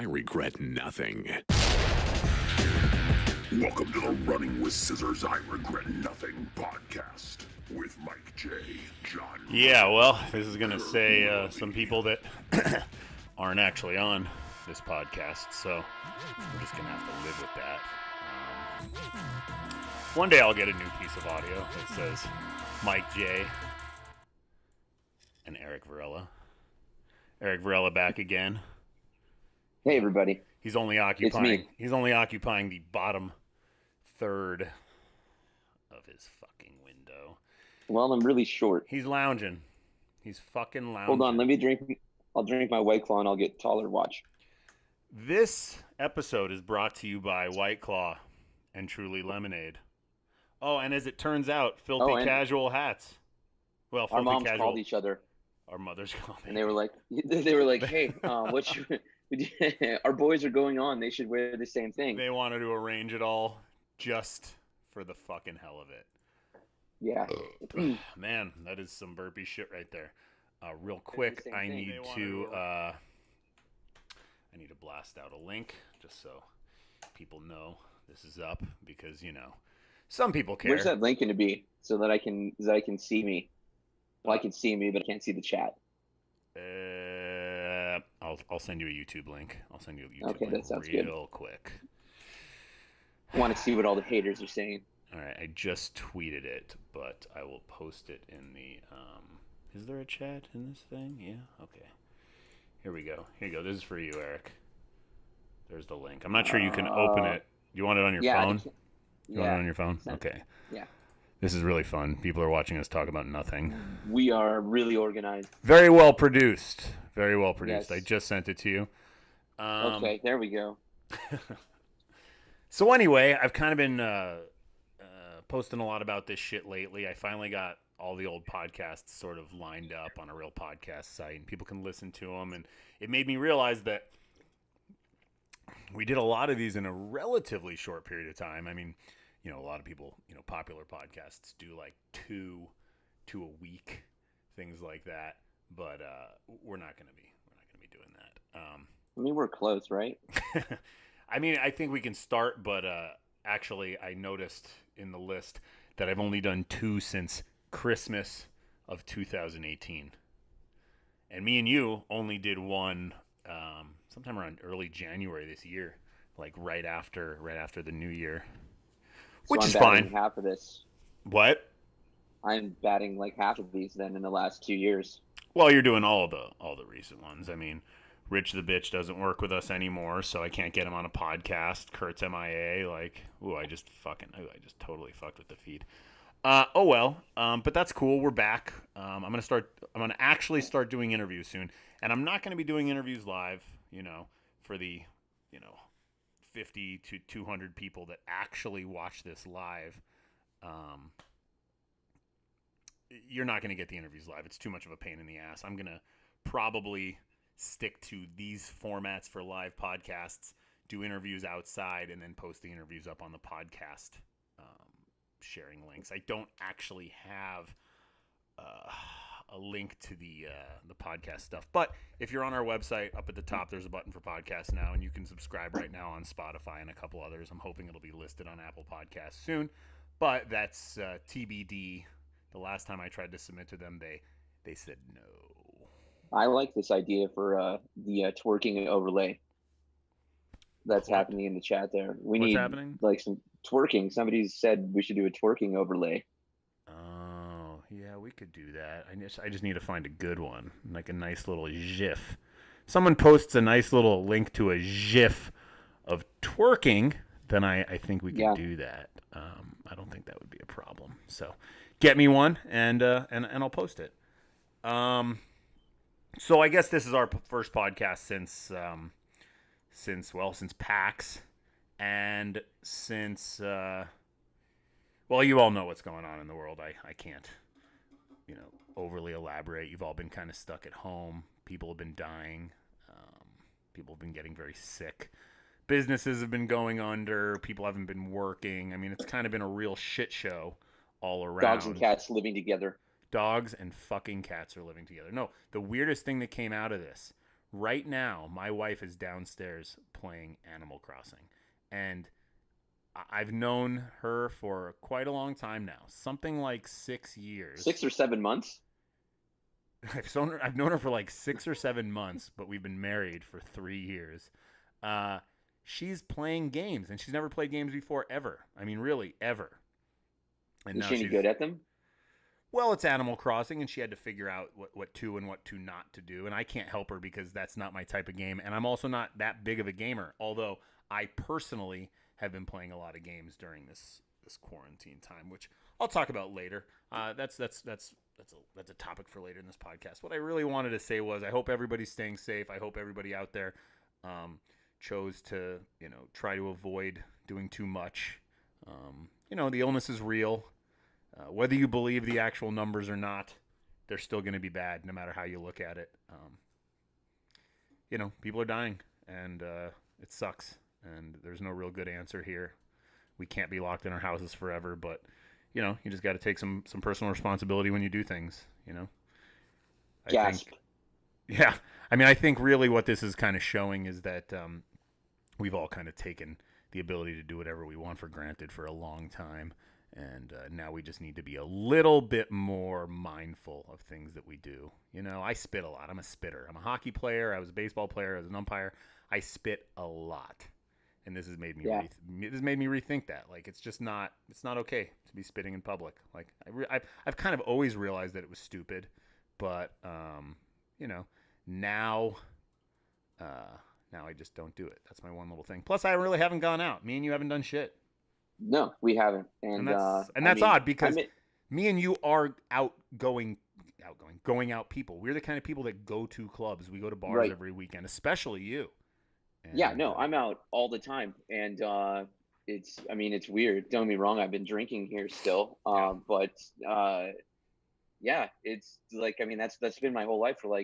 I regret nothing. Welcome to the Running with Scissors I Regret Nothing podcast with Mike J, John. Yeah, well, this is going to say some people that aren't actually on this podcast, so we're just going to have to live with that. One day I'll get a new piece of audio that says Mike J and Eric Varela. Eric Varela back again. Hey everybody. He's only occupying the bottom third of his fucking window. Well, I'm really short. He's lounging. He's fucking lounging. Hold on, let me drink. I'll drink my Whiteclaw and I'll get taller. Watch. This episode is brought to you by Whiteclaw and Truly Lemonade. Oh, and as it turns out, filthy casual hats. Well, filthy our moms casual. called each other. Our mothers called. And they were like, hey, what's your? Our boys are going on. They should wear the same thing. They wanted to arrange it all just for the fucking hell of it. Yeah. Man, that is some burpee shit right there. Real quick, I need to blast out a link just so people know this is up because, you know, some people care. Where's that link going to be so that I can see me? Well, I can see me, but I can't see the chat. I'll send you a YouTube link. I'll send you a YouTube link that sounds real quick. I want to see what all the haters are saying. All right, I just tweeted it, but I will post it in the. Is there a chat in this thing? Yeah. Okay. Here we go. Here you go. This is for you, Eric. There's the link. I'm not sure you can open it. You want it on your phone? You want it on your phone? Okay. Yeah. This is really fun. People are watching us talk about nothing. We are really organized. Very well produced. Very well produced. Yes. I just sent it to you. Okay, there we go. So anyway, I've kind of been posting a lot about this shit lately. I finally got all the old podcasts sort of lined up on a real podcast site, and people can listen to them. And it made me realize that we did a lot of these in a relatively short period of time. I mean, you know, a lot of people, you know, popular podcasts do like two a week, things like that. But we're not going to be doing that. I mean, we're close, right? I mean, I think we can start, but actually, I noticed in the list that I've only done 2 since Christmas of 2018, and me and you only did one sometime around early January this year, like right after the New Year. Which is fine. Half of this. What? I'm batting like half of these then in the last 2 years. Well, you're doing all the recent ones. I mean, Rich the bitch doesn't work with us anymore, so I can't get him on a podcast. Kurt's MIA. Like, I just totally fucked with the feed. Oh well. But that's cool. We're back. I'm gonna actually start doing interviews soon, and I'm not gonna be doing interviews live. You know, for the 50 to 200 people that actually watch this live. You're not going to get the interviews live. It's too much of a pain in the ass. I'm going to probably stick to these formats for live podcasts, do interviews outside, and then post the interviews up on the podcast sharing links. I don't actually have a link to the podcast stuff. But if you're on our website, up at the top, there's a button for podcasts now, and you can subscribe right now on Spotify and a couple others. I'm hoping it'll be listed on Apple Podcasts soon. But that's TBD. The last time I tried to submit to them, they said no. I like this idea for the twerking overlay that's happening in the chat there. What's happening? Like some twerking. Somebody said we should do a twerking overlay. Oh, yeah, we could do that. I just need to find a good one, like a nice little GIF. Someone posts a nice little link to a GIF of twerking, then I think we could do that. I don't think that would be a problem. So get me one, and I'll post it. So I guess this is our first podcast since PAX, and since you all know what's going on in the world. I can't overly elaborate. You've all been kind of stuck at home. People have been dying. People have been getting very sick. Businesses have been going under. People haven't been working. I mean, it's kind of been a real shit show all around. Dogs and cats living together. Dogs and fucking cats are living together. No, the weirdest thing that came out of this, Right now, my wife is downstairs playing Animal Crossing, and I've known her for quite a long time now, something like 6 years. 6 or 7 months? I've known her for like 6 or 7 months, but we've been married for 3 years. She's playing games, and she's never played games before, ever. I mean, really, ever. And Is now she any good at them? Well, it's Animal Crossing, and she had to figure out what to and what to not to do. And I can't help her because that's not my type of game. And I'm also not that big of a gamer, although I personally have been playing a lot of games during this quarantine time, which I'll talk about later. That's a topic for later in this podcast. What I really wanted to say was I hope everybody's staying safe. I hope everybody out there chose to, try to avoid doing too much. The illness is real. Whether you believe the actual numbers or not, they're still going to be bad no matter how you look at it. People are dying, and it sucks, and there's no real good answer here. We can't be locked in our houses forever, but, you just got to take some personal responsibility when you do things, Gasp. I think really what this is kind of showing is that we've all kind of taken the ability to do whatever we want for granted for a long time. And now we just need to be a little bit more mindful of things that we do. I spit a lot. I'm a spitter. I'm a hockey player. I was a baseball player. I was an umpire. I spit a lot. And this has made me rethink that. Like, it's not okay to be spitting in public. Like, I've kind of always realized that it was stupid. But, now I just don't do it. That's my one little thing. Plus, I really haven't gone out. Me and you haven't done shit. No, we haven't, and that's odd because me and you are going out people. We're the kind of people that go to clubs. We go to bars every weekend, especially you. And, I'm out all the time, and it's weird. Don't get me wrong, I've been drinking here still, but it's like that's been my whole life for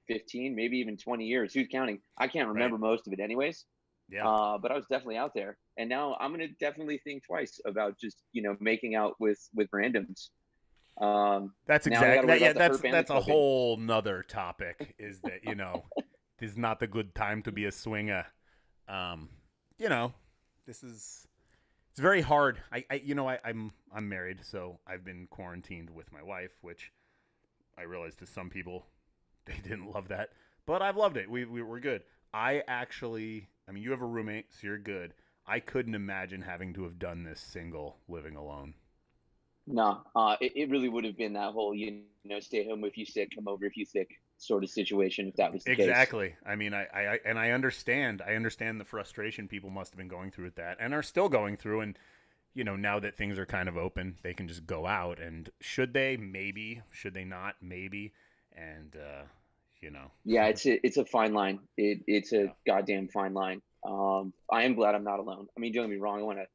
15, maybe even 20 years. Who's counting? I can't remember most of it, anyways. Yeah. But I was definitely out there, and now I'm gonna definitely think twice about just making out with randoms. That's exactly that's a whole nother topic. Is that this is not the good time to be a swinger. It's very hard. I'm married, so I've been quarantined with my wife, which I realize to some people they didn't love that, but I've loved it. We were good. You have a roommate, so you're good. I couldn't imagine having to have done this single, living alone. No, it really would have been that whole, stay home if you sick, come over if you sick sort of situation, if that was the case. Exactly. I understand. I understand the frustration people must have been going through with that and are still going through. And, now that things are kind of open, they can just go out. And should they? Maybe. Should they not? Maybe. And, Yeah, it's a fine line. It's a goddamn fine line. I am glad I'm not alone. Don't get me wrong. I want to,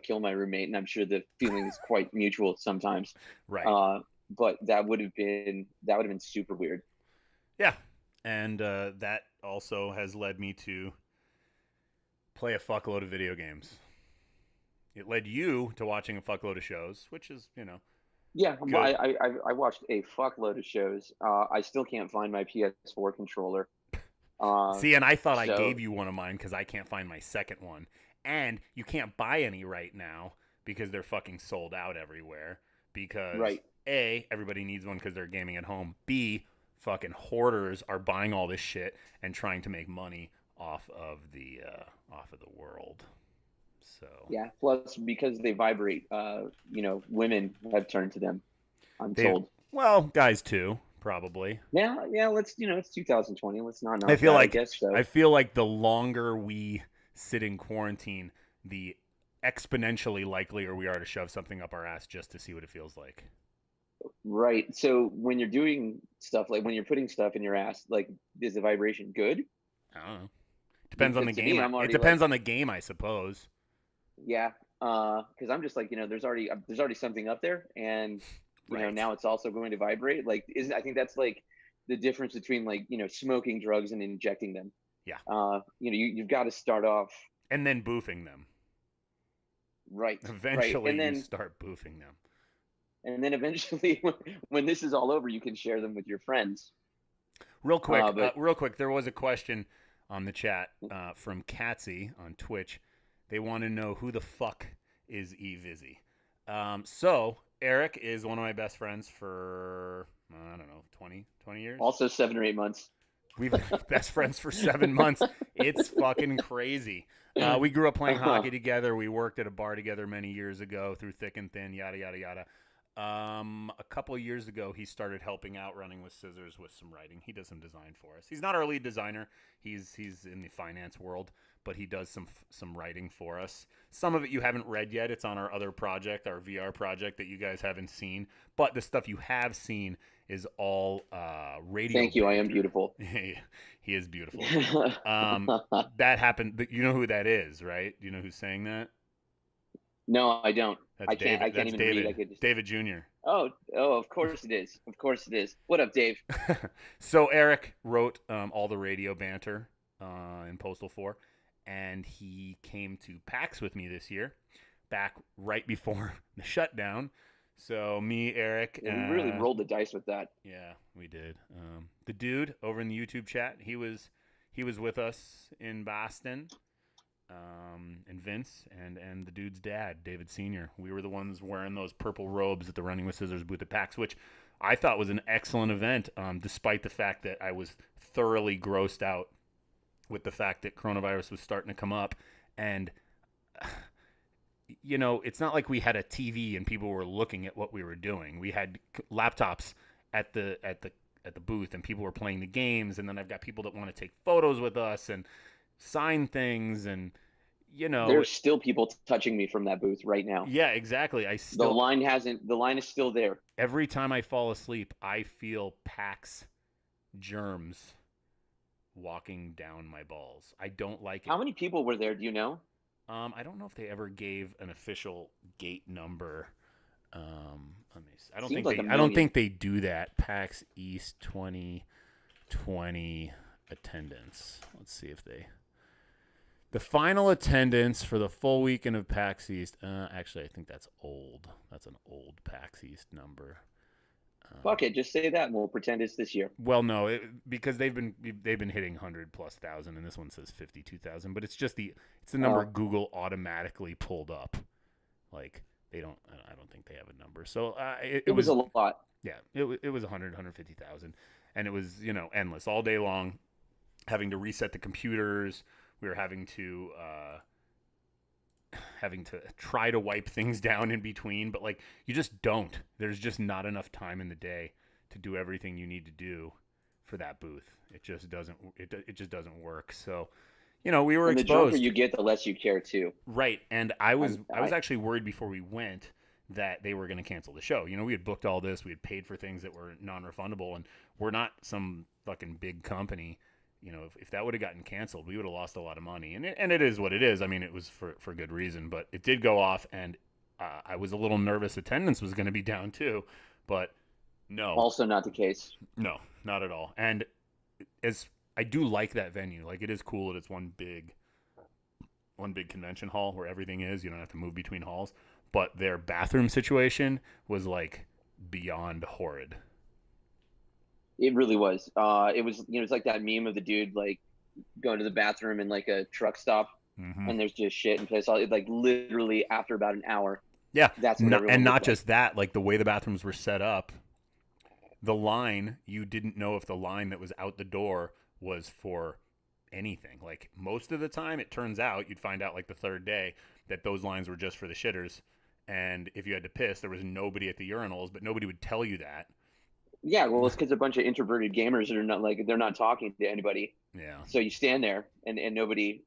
kill my roommate, and I'm sure the feeling is quite mutual sometimes. Right. But that would have been super weird. Yeah, and that also has led me to play a fuckload of video games. It led you to watching a fuckload of shows, which is, Yeah, I watched a fuckload of shows. I still can't find my PS4 controller. See, and I thought I gave you one of mine because I can't find my second one. And you can't buy any right now because they're fucking sold out everywhere. Because, A, everybody needs one because they're gaming at home. B, fucking hoarders are buying all this shit and trying to make money off of the world. So yeah, plus because they vibrate, women have turned to them. I'm told. Well, guys too, probably. Yeah. Let's it's 2020. Let's not. I feel like I guess so. I feel like the longer we sit in quarantine, the exponentially likelier we are to shove something up our ass just to see what it feels like. Right. So when you're doing stuff when you're putting stuff in your ass, is the vibration good? I don't know. Depends on the game. It depends on the game, I suppose. Yeah, because I'm just there's already something up there, and now it's also going to vibrate. I think that's the difference between smoking drugs and injecting them. Yeah. You've got to start off and then boofing them. Right. Eventually, and then you start boofing them. And then eventually, when this is all over, you can share them with your friends. Real quick, there was a question on the chat from Catsy on Twitch. They want to know who the fuck is Evizzy. So Eric is one of my best friends for, I don't know, 20 years? Also 7 or 8 months. We've been best friends for 7 months. It's fucking crazy. We grew up playing hockey together. We worked at a bar together many years ago through thick and thin, yada, yada, yada. A couple of years ago, he started helping out running with scissors with some writing. He does some design for us. He's not our lead designer. He's in the finance world, but he does some writing for us. Some of it you haven't read yet. It's on our other project, our VR project that you guys haven't seen. But the stuff you have seen is all radio. Thank you. I am beautiful. He is beautiful. That happened. You know who that is, right? Do you know who's saying that? No, I don't. That's I can't even David. read. David Jr. Oh, of course it is. Of course it is. What up, Dave? So Eric wrote all the radio banter in Postal 4, and he came to PAX with me this year, back right before the shutdown. So me, Eric, we really rolled the dice with that. Yeah, we did. The dude over in the YouTube chat, he was with us in Boston. And Vince and the dude's dad, David Sr. We were the ones wearing those purple robes at the Running with Scissors booth at PAX, which I thought was an excellent event, despite the fact that I was thoroughly grossed out with the fact that coronavirus was starting to come up. And, you know, it's not like we had a TV and people were looking at what we were doing. We had laptops at the booth, and people were playing the games, and then I've got people that want to take photos with us and sign things, and you know, there's still people touching me from that booth right now. Yeah, exactly. The line is still there. Every time I fall asleep, I feel PAX germs walking down my balls. I don't like it. How many people were there? Do you know? I don't know if they ever gave an official gate number. Let me see. I don't think they do that. PAX East 2020 attendance. Let's see if they. The final attendance for the full weekend of PAX East. Actually, I think that's old. That's an old PAX East number. Fuck it, just say that, and we'll pretend it's this year. Well, no, because they've been hitting 100,000+, and this one says 52,000. But it's just the number Google automatically pulled up. Like I don't think they have a number. So it was a lot. Yeah, it was 150,000, and it was endless all day long, having to reset the computers. We were having to try to wipe things down in between, but like you just don't. There's just not enough time in the day to do everything you need to do for that booth. It just doesn't. It just doesn't work. So, we were exposed. The drunker you get, the less you care too. Right, and I was actually worried before we went that they were going to cancel the show. We had booked all this. We had paid for things that were non-refundable, and we're not some fucking big company. If that would have gotten canceled, we would have lost a lot of money. And it is what it is. I mean, it was for good reason, but it did go off, and I was a little nervous attendance was going to be down too, but no. Also not the case. No, not at all. And as I do like that venue. Like, it is cool that it's one big convention hall where everything is. You don't have to move between halls. But their bathroom situation was, like, beyond horrid. It really was. It was, it's like that meme of the dude like going to the bathroom in like a truck stop, and there's just shit and piss. Like literally after about an hour. Yeah, that's what and not just that. Like the way the bathrooms were set up, the line, you didn't know if the line that was out the door was for anything. Like most of the time, it turns out you'd find out like the third day that those lines were just for the shitters, and if you had to piss, there was nobody at the urinals, but nobody would tell you that. Yeah, well, it's because a bunch of introverted gamers that are not they're not talking to anybody. Yeah. So you stand there and nobody,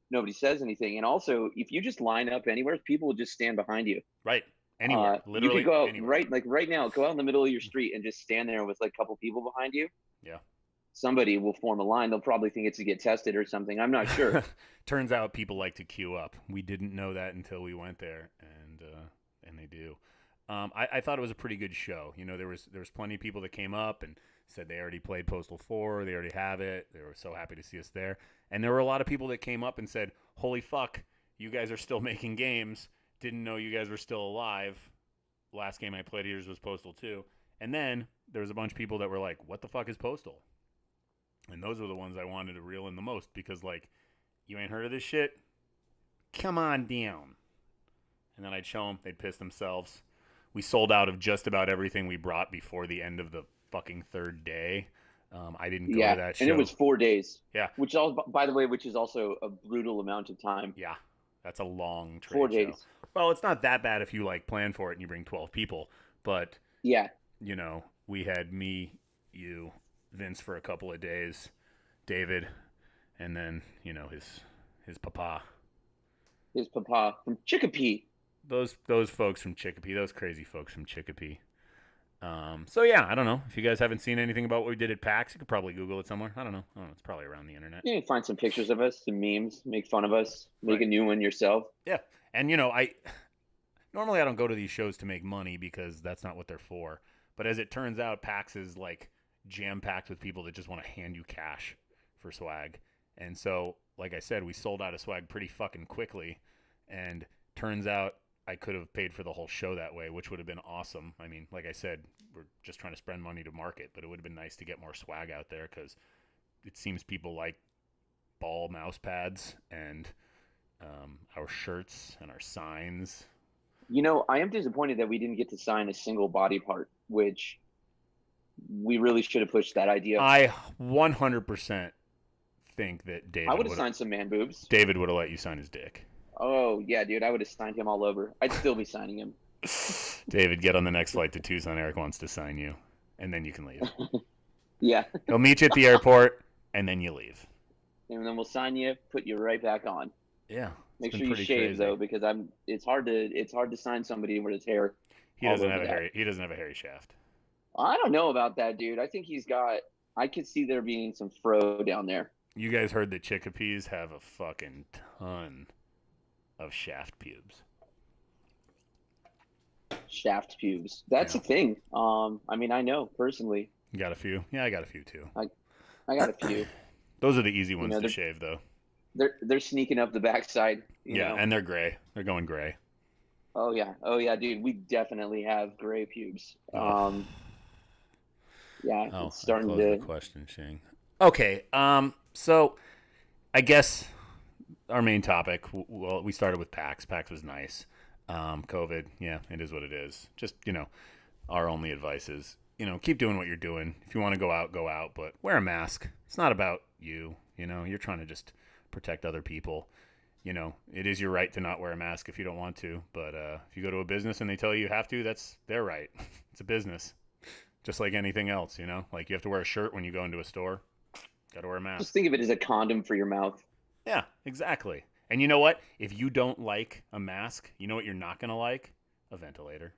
nobody says anything. And also, if you just line up anywhere, people will just stand behind you. Right. Anywhere. Literally. You could go out anywhere. right now, go out in the middle of your street and just stand there with like a couple people behind you. Yeah. Somebody will form a line. They'll probably think it's to get tested or something. I'm not sure. Turns out people like to queue up. We didn't know that until we went there, and they do. I thought it was a pretty good show. There was plenty of people that came up and said they already played Postal 4. They already have it. They were so happy to see us there. And there were a lot of people that came up and said, holy fuck, you guys are still making games. Didn't know you guys were still alive. Last game I played here was Postal 2. And then there was a bunch of people that were like, what the fuck is Postal? And those were the ones I wanted to reel in the most because, like, you ain't heard of this shit? Come on down. And then I'd show them. They'd piss themselves. We sold out of just about everything we brought before the end of the fucking third day. I didn't go to that show. And it was 4 days. Yeah. Which, by the way, which is also a brutal amount of time. Yeah. That's a long trade 4 days. show. Well, it's not that bad if you, like, plan for it and you bring 12 people. But, yeah, you know, we had me, you, Vince for a couple of days, David, and then, you know, his papa. His papa from Chicopee. Those folks from Chicopee, those crazy folks from Chicopee. So yeah, I don't know. If you guys haven't seen anything about what we did at PAX, you could probably Google it somewhere. I don't know. It's probably around the internet. Yeah, you can find some pictures of us, some memes, make fun of us, make a new one yourself. Yeah, and you know, normally I don't go to these shows to make money because that's not what they're for. But as it turns out, PAX is like jam-packed with people that just want to hand you cash for swag. And so, like I said, we sold out of swag pretty fucking quickly. And turns out I could have paid for the whole show that way, which would have been awesome. I mean, like I said, we're just trying to spend money to market, but it would have been nice to get more swag out there because it seems people like ball mouse pads and our shirts and our signs. You know, I am disappointed that we didn't get to sign a single body part, which we really should have pushed that idea. I 100% think that David I would have signed some man boobs. David would have let you sign his dick. Oh, yeah, dude. I would have signed him all over. I'd still be signing him. David, get on the next flight to Tucson. Eric wants to sign you, and then you can leave. Yeah. He'll meet you at the airport, and then you leave. And then we'll sign you, put you right back on. Yeah. Make sure you shave, though, because it's hard to sign somebody with his hair. He doesn't have a hairy shaft. I don't know about that, dude. I think I could see there being some fro down there. You guys heard that Chickapees have a fucking ton of shaft pubes. Shaft pubes. That's a thing. I mean, I know personally. You got a few? Yeah, I got a few too. I got a few. Those are the easy ones to shave, though. They're sneaking up the backside. You know? And they're gray. They're going gray. Oh yeah, dude. We definitely have gray pubes. Yeah, it's starting to. The question, Shing. Okay. So, I guess our main topic. Well, we started with PAX. PAX was nice. COVID. Yeah, it is what it is. Just our only advice is keep doing what you're doing. If you want to go out, but wear a mask. It's not about you. You're trying to just protect other people. It is your right to not wear a mask if you don't want to, but if you go to a business and they tell you have to, that's their right. It's a business, just like anything else. Like you have to wear a shirt when you go into a store. Got to wear a mask. Just think of it as a condom for your mouth. Yeah, exactly. And you know what? If you don't like a mask, you know what you're not gonna like? A ventilator.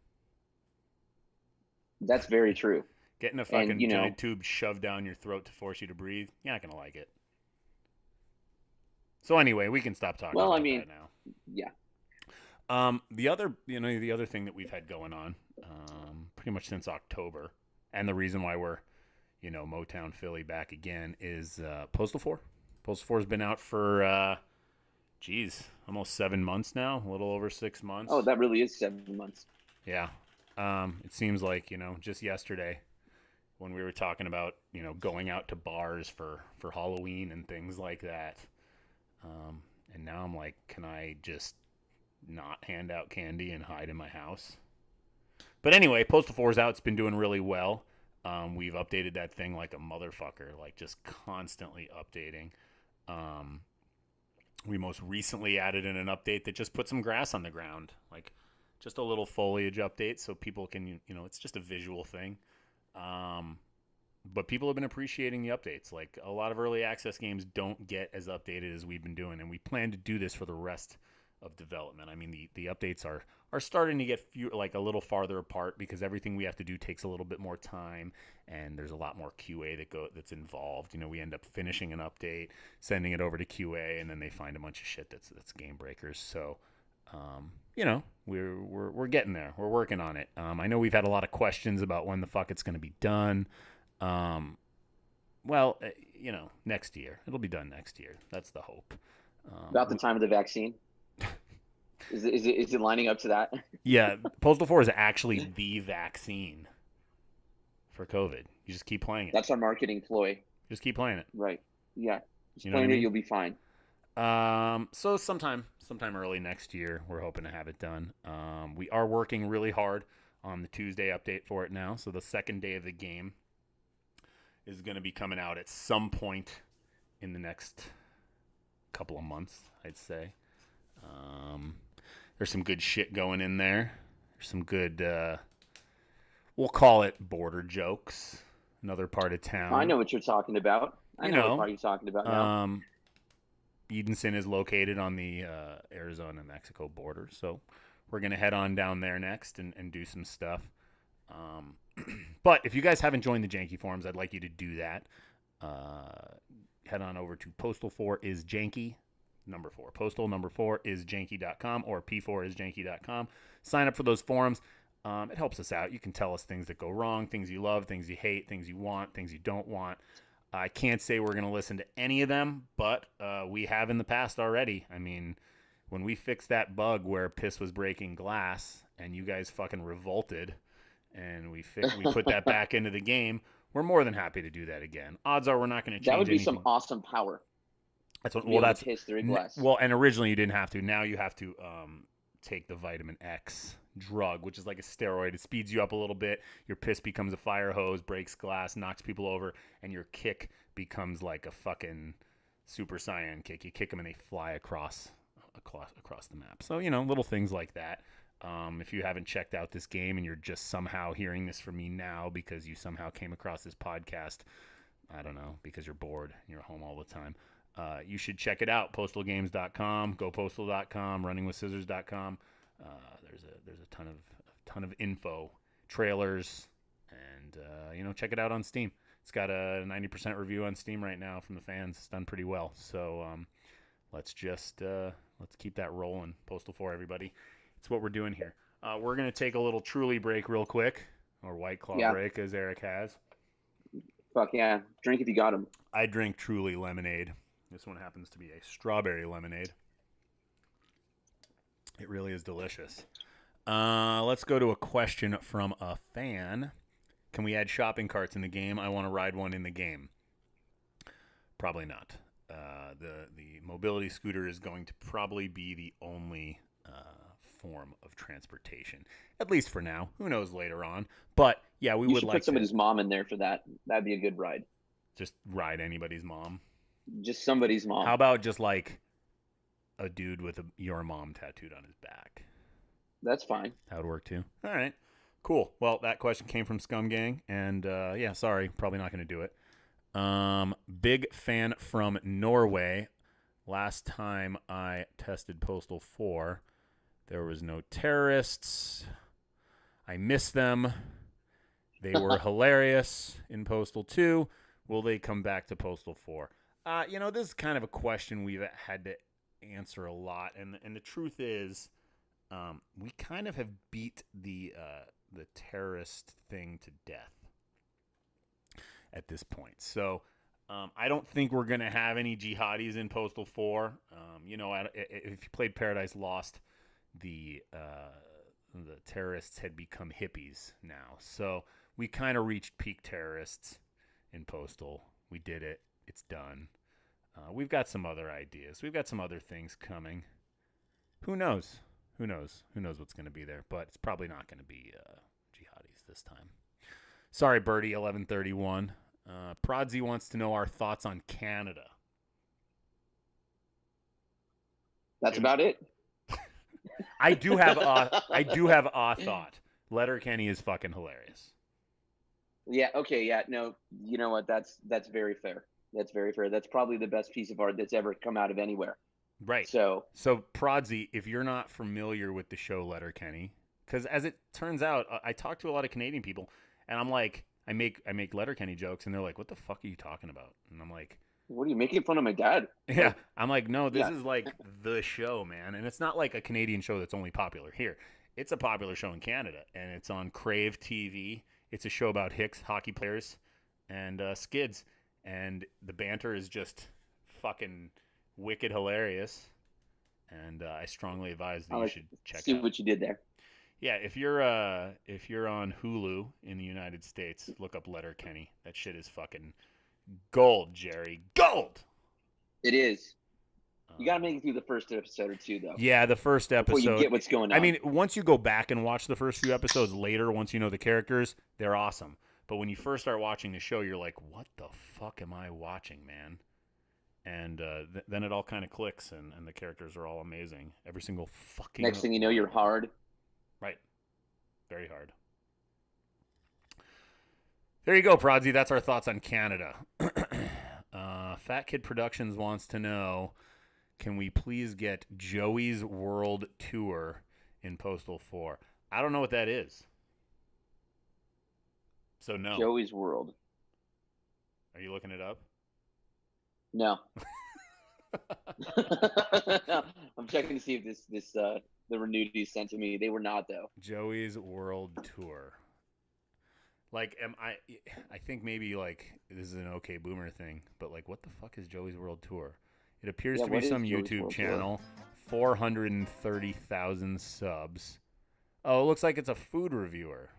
That's very true. Getting a fucking giant tube shoved down your throat to force you to breathe, you're not gonna like it. So anyway, we can stop talking about that now. Yeah. The other thing that we've had going on, pretty much since October, and the reason why we're, Motown Philly back again is Postal 4. Postal 4 has been out for, almost 7 months now, a little over 6 months. Oh, that really is 7 months. Yeah. It seems like, just yesterday when we were talking about, going out to bars for Halloween and things like that. And now I'm like, can I just not hand out candy and hide in my house? But anyway, Postal 4's out. It's been doing really well. We've updated that thing like a motherfucker, like just constantly updating. We most recently added in an update that just put some grass on the ground, like just a little foliage update so people can, it's just a visual thing. But people have been appreciating the updates. Like a lot of early access games don't get as updated as we've been doing, and we plan to do this for the rest of development. I mean, the updates are starting to get a little farther apart because everything we have to do takes a little bit more time, and there's a lot more QA that's involved. We end up finishing an update, sending it over to QA, and then they find a bunch of shit that's game breakers. So, we're getting there. We're working on it. I know we've had a lot of questions about when the fuck it's going to be done. Next year. It'll be done next year. That's the hope. About the time of the vaccine? Is it lining up to that? Yeah, Postal 4 is actually the vaccine for COVID. You just keep playing it. That's our marketing ploy. Just keep playing it. Right. Yeah. Just You know what playing I mean? it, you'll be fine. So sometime early next year, we're hoping to have it done. We are working really hard on the Tuesday update for it now. So the second day of the game is going to be coming out at some point in the next couple of months, I'd say. There's some good shit going in there. There's some good, we'll call it border jokes. Another part of town. I know what you're talking about. I know what part you're talking about now. Edenson is located on the Arizona-Mexico border, so we're going to head on down there next and do some stuff. But if you guys haven't joined the Janky forums, I'd like you to do that. Head on over to Postal 4 is Janky, number 4. Postal number 4 is Janky.com or P4 is Janky.com. Sign up for those forums. It helps us out. You can tell us things that go wrong, things you love, things you hate, things you want, things you don't want. I can't say we're going to listen to any of them, but we have in the past already. I mean, when we fixed that bug where piss was breaking glass and you guys fucking revolted and we put that back into the game, we're more than happy to do that again. Odds are we're not going to change That would be anything. some awesome power. That's what. Well, that's piss through glass. Well, and originally you didn't have to. Now you have to take the vitamin X drug, which is like a steroid. It speeds you up a little bit. Your piss becomes a fire hose, breaks glass, knocks people over, and your kick becomes like a fucking Super Saiyan kick. You kick them and they fly across the map. So, little things like that. If you haven't checked out this game and you're just somehow hearing this from me now because you somehow came across this podcast, I don't know, because you're bored and you're home all the time, you should check it out. Postalgames.com, gopostal.com, runningwithscissors.com. There's a ton of info, trailers, and check it out on Steam. It's got a 90% review on Steam right now from the fans. It's done pretty well. So let's keep that rolling. Postal 4, everybody. It's what we're doing here. We're gonna take a little Truly break real quick, or White Claw break, as Eric has. Fuck yeah, drink if you got them. I drink Truly lemonade. This one happens to be a strawberry lemonade. It really is delicious. Let's go to a question from a fan. Can we add shopping carts in the game? I want to ride one in the game. Probably not. The mobility scooter is going to probably be the only form of transportation, at least for now. Who knows later on? But yeah, we would like to put somebody's mom in there for that. That'd be a good ride. Just ride anybody's mom. Just somebody's mom. How about just like a dude with your mom tattooed on his back? That's fine. That would work too. All right, cool. Well, that question came from Scum Gang, and yeah, sorry, probably not going to do it. Big fan from Norway. Last time I tested Postal 4, there was no terrorists. I miss them. They were hilarious in Postal 2. Will they come back to Postal 4? This is kind of a question we've had to answer a lot, and the truth is, we kind of have beat the terrorist thing to death at this point. So I don't think we're going to have any jihadis in Postal 4. If you played Paradise Lost, the terrorists had become hippies now. So we kind of reached peak terrorists in Postal. We did it. It's done. We've got some other ideas. We've got some other things coming. Who knows? Who knows what's going to be there? But it's probably not going to be jihadis this time. Sorry, Birdie, 1131. Prodsy wants to know our thoughts on Canada. That's about it. I do have a thought. Letterkenny is fucking hilarious. Yeah. Okay. Yeah. No. You know what? That's very fair. That's very fair. That's probably the best piece of art that's ever come out of anywhere. Right. So Prodsy, if you're not familiar with the show Letterkenny, because as it turns out, I talk to a lot of Canadian people, and I'm like, I make Letterkenny jokes, and they're like, "What the fuck are you talking about?" And I'm like, "What are you making fun of my dad?" Yeah, I'm like, "No, this is like the show, man." And it's not like a Canadian show that's only popular here. It's a popular show in Canada, and it's on Crave TV. It's a show about Hicks hockey players and skids, and the banter is just fucking wicked hilarious. And I strongly advise that you should check see out. What you did there. Yeah, if you're on Hulu in the United States, look up Letterkenny. That shit is fucking Gold, Jerry. Gold! It is. You got to make it through the first episode or two, though. Yeah, the first episode. Before you get what's going on. I mean, once you go back and watch the first few episodes later, once you know the characters, they're awesome. But when you first start watching the show, you're like, what the fuck am I watching, man? And then it all kind of clicks, and the characters are all amazing. Every single fucking... Next thing you know, you're hard. Right. Very hard. There you go, Prodsy. That's our thoughts on Canada. Fat Kid Productions wants to know, can we please get Joey's World Tour in Postal 4? I don't know what that is. So no. Joey's World. Are you looking it up? No. I'm checking to see if this the renewed sent to me. They were not, though. Joey's World Tour. Like, I think maybe, like, this is an OK Boomer thing, but, like, what the fuck is Joey's World Tour? It appears to be some YouTube channel. 430,000 subs. Oh, it looks like it's a food reviewer.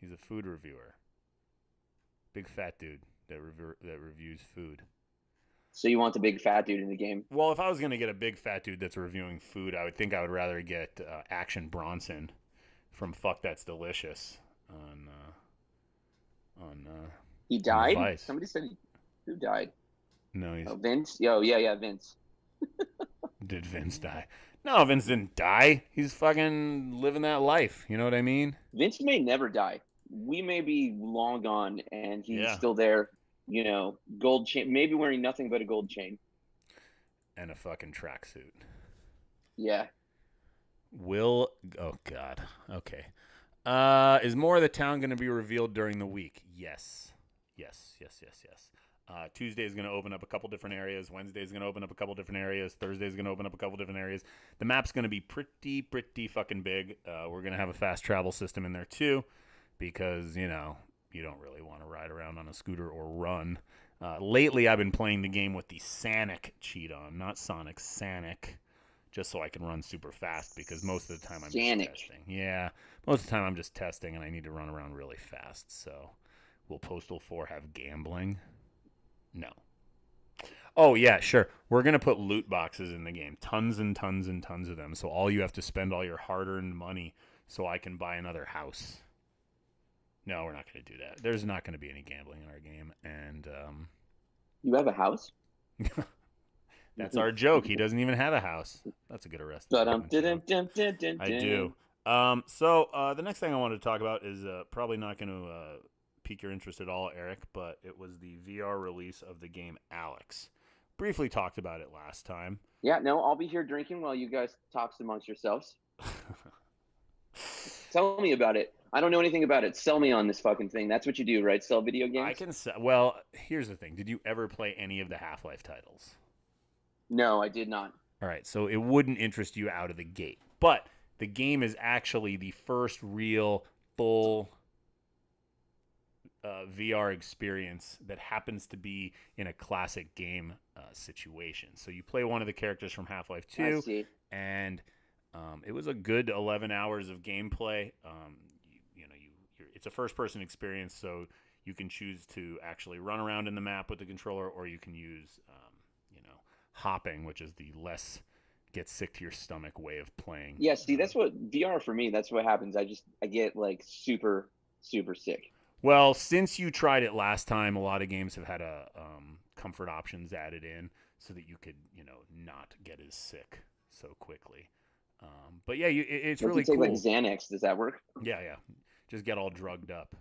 He's a food reviewer. Big fat dude that reviews food. So you want the big fat dude in the game? Well, if I was going to get a big fat dude that's reviewing food, I would rather get Action Bronson from Fuck That's Delicious on he died? Vice. Somebody said who died? No, he's... Oh, Vince? Yeah, Vince. Did Vince die? No, Vince didn't die. He's fucking living that life. You know what I mean? Vince may never die. We may be long gone, and he's still there. You know, gold chain, maybe wearing nothing but a gold chain. And a fucking tracksuit. Yeah. Oh, God. Okay. Is more of the town going to be revealed during the week? Yes. Tuesday is going to open up a couple different areas. Wednesday is going to open up a couple different areas. Thursday is going to open up a couple different areas. The map's going to be pretty fucking big. We're going to have a fast travel system in there too, because, you know, you don't really want to ride around on a scooter or run. Lately, I've been playing the game with the Sanic cheat on, not Sonic, Sanic, just so I can run super fast, because most of the time I'm just testing. Yeah, most of the time I'm just testing, and I need to run around really fast. So, will Postal 4 have gambling? No. Oh, yeah, sure. We're going to put loot boxes in the game. Tons and tons and tons of them. So all you have to spend all your hard-earned money so I can buy another house. No, we're not going to do that. There's not going to be any gambling in our game. And you have a house? That's our joke. He doesn't even have a house. That's a good arrest. I do. So the next thing I wanted to talk about is probably not going to pique your interest at all, Eric, but it was the VR release of the game Alex. Briefly talked about it last time. Yeah, no, I'll be here drinking while you guys talk amongst yourselves. Tell me about it. I don't know anything about it. Sell me on this fucking thing. That's what you do, right? Sell video games? I can sell. Well, here's the thing. Did you ever play any of the Half-Life titles? No, I did not. All right, so it wouldn't interest you out of the gate. But the game is actually the first real full VR experience that happens to be in a classic game situation. So you play one of the characters from Half-Life 2, and it was a good 11 hours of gameplay. It's a first-person experience, so you can choose to actually run around in the map with the controller, or you can use hopping, which is the less get sick to your stomach way of playing. Yeah, see, that's what VR for me, that's what happens. I get like super sick. Well, since you tried it last time, a lot of games have had comfort options added in so that you could, not get as sick so quickly. But yeah, it's really cool. Like Xanax, does that work? Yeah. Just get all drugged up.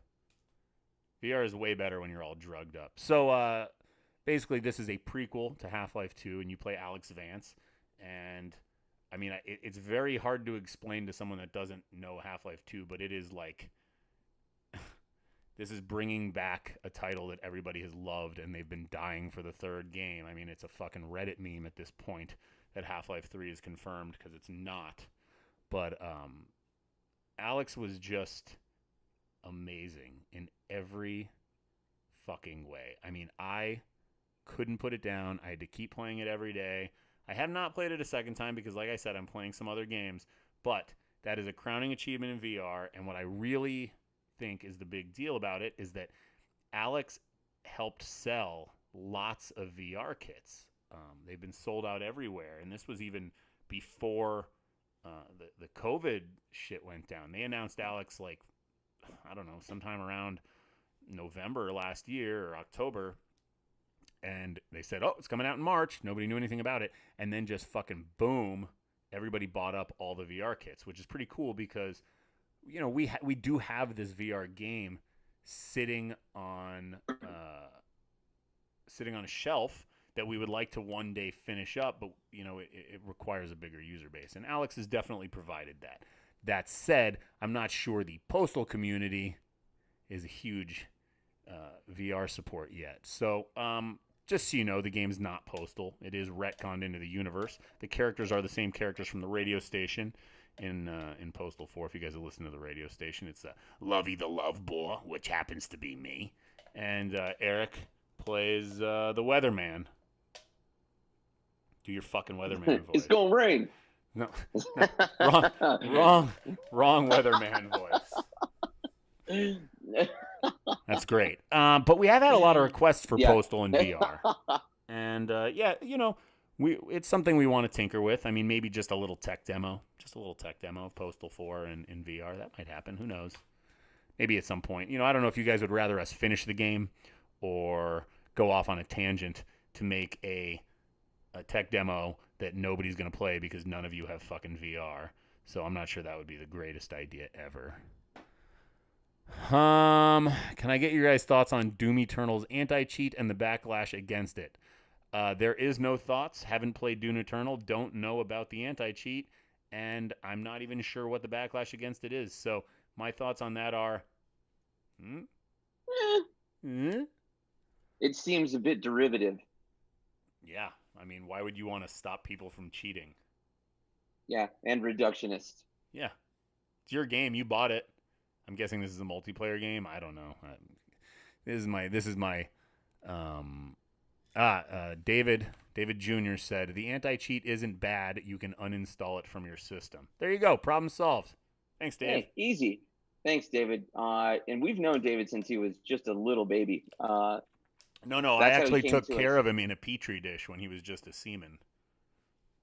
VR is way better when you're all drugged up. So basically, this is a prequel to Half-Life 2, and you play Alex Vance. And I mean, it's very hard to explain to someone that doesn't know Half-Life 2, but it is like this is bringing back a title that everybody has loved, and they've been dying for the third game. I mean, it's a fucking Reddit meme at this point that Half-Life 3 is confirmed, because it's not. But Alex was just amazing in every fucking way. I mean, I couldn't put it down. I had to keep playing it every day. I have not played it a second time because, like I said, I'm playing some other games. But that is a crowning achievement in VR, and what I really think is the big deal about it is that Alex helped sell lots of VR kits. They've been sold out everywhere, and this was even before the COVID shit went down. They announced Alex like, I don't know, sometime around November last year or October, and they said, oh, it's coming out in March. Nobody knew anything about it, and then just fucking boom, everybody bought up all the VR kits, which is pretty cool because, you know, we do have this VR game sitting on a shelf that we would like to one day finish up, but you know it requires a bigger user base, and Alex has definitely provided that. That said, I'm not sure the Postal community is a huge VR support yet. So just so you know, the game's not Postal. It is retconned into the universe. The characters are the same characters from the radio station in Postal 4. If you guys have listened to the radio station, it's Lovey the Love Boy, which happens to be me, and Eric plays the Weatherman. Do your fucking Weatherman voice. It's gonna rain. No, wrong Weatherman voice. That's great. But we have had a lot of requests for Postal in VR, and yeah, you know, it's something we want to tinker with. I mean, maybe just a little tech demo of Postal 4 in VR. That might happen. Who knows? Maybe at some point. You know, I don't know if you guys would rather us finish the game or go off on a tangent to make a tech demo that nobody's going to play because none of you have fucking VR. So I'm not sure that would be the greatest idea ever. Can I get your guys' thoughts on Doom Eternal's anti-cheat and the backlash against it? There is no thoughts. Haven't played Doom Eternal. Don't know about the anti-cheat. And I'm not even sure what the backlash against it is. So my thoughts on that are... It seems a bit derivative. Yeah. I mean, why would you want to stop people from cheating? Yeah, and reductionist. Yeah. It's your game. You bought it. I'm guessing this is a multiplayer game. I don't know. This is my David Jr. said, the anti-cheat isn't bad. You can uninstall it from your system. There you go. Problem solved. Thanks, Dave. Hey, easy. Thanks, David. And we've known David since he was just a little baby. No, I actually took care of him in a petri dish when he was just a semen.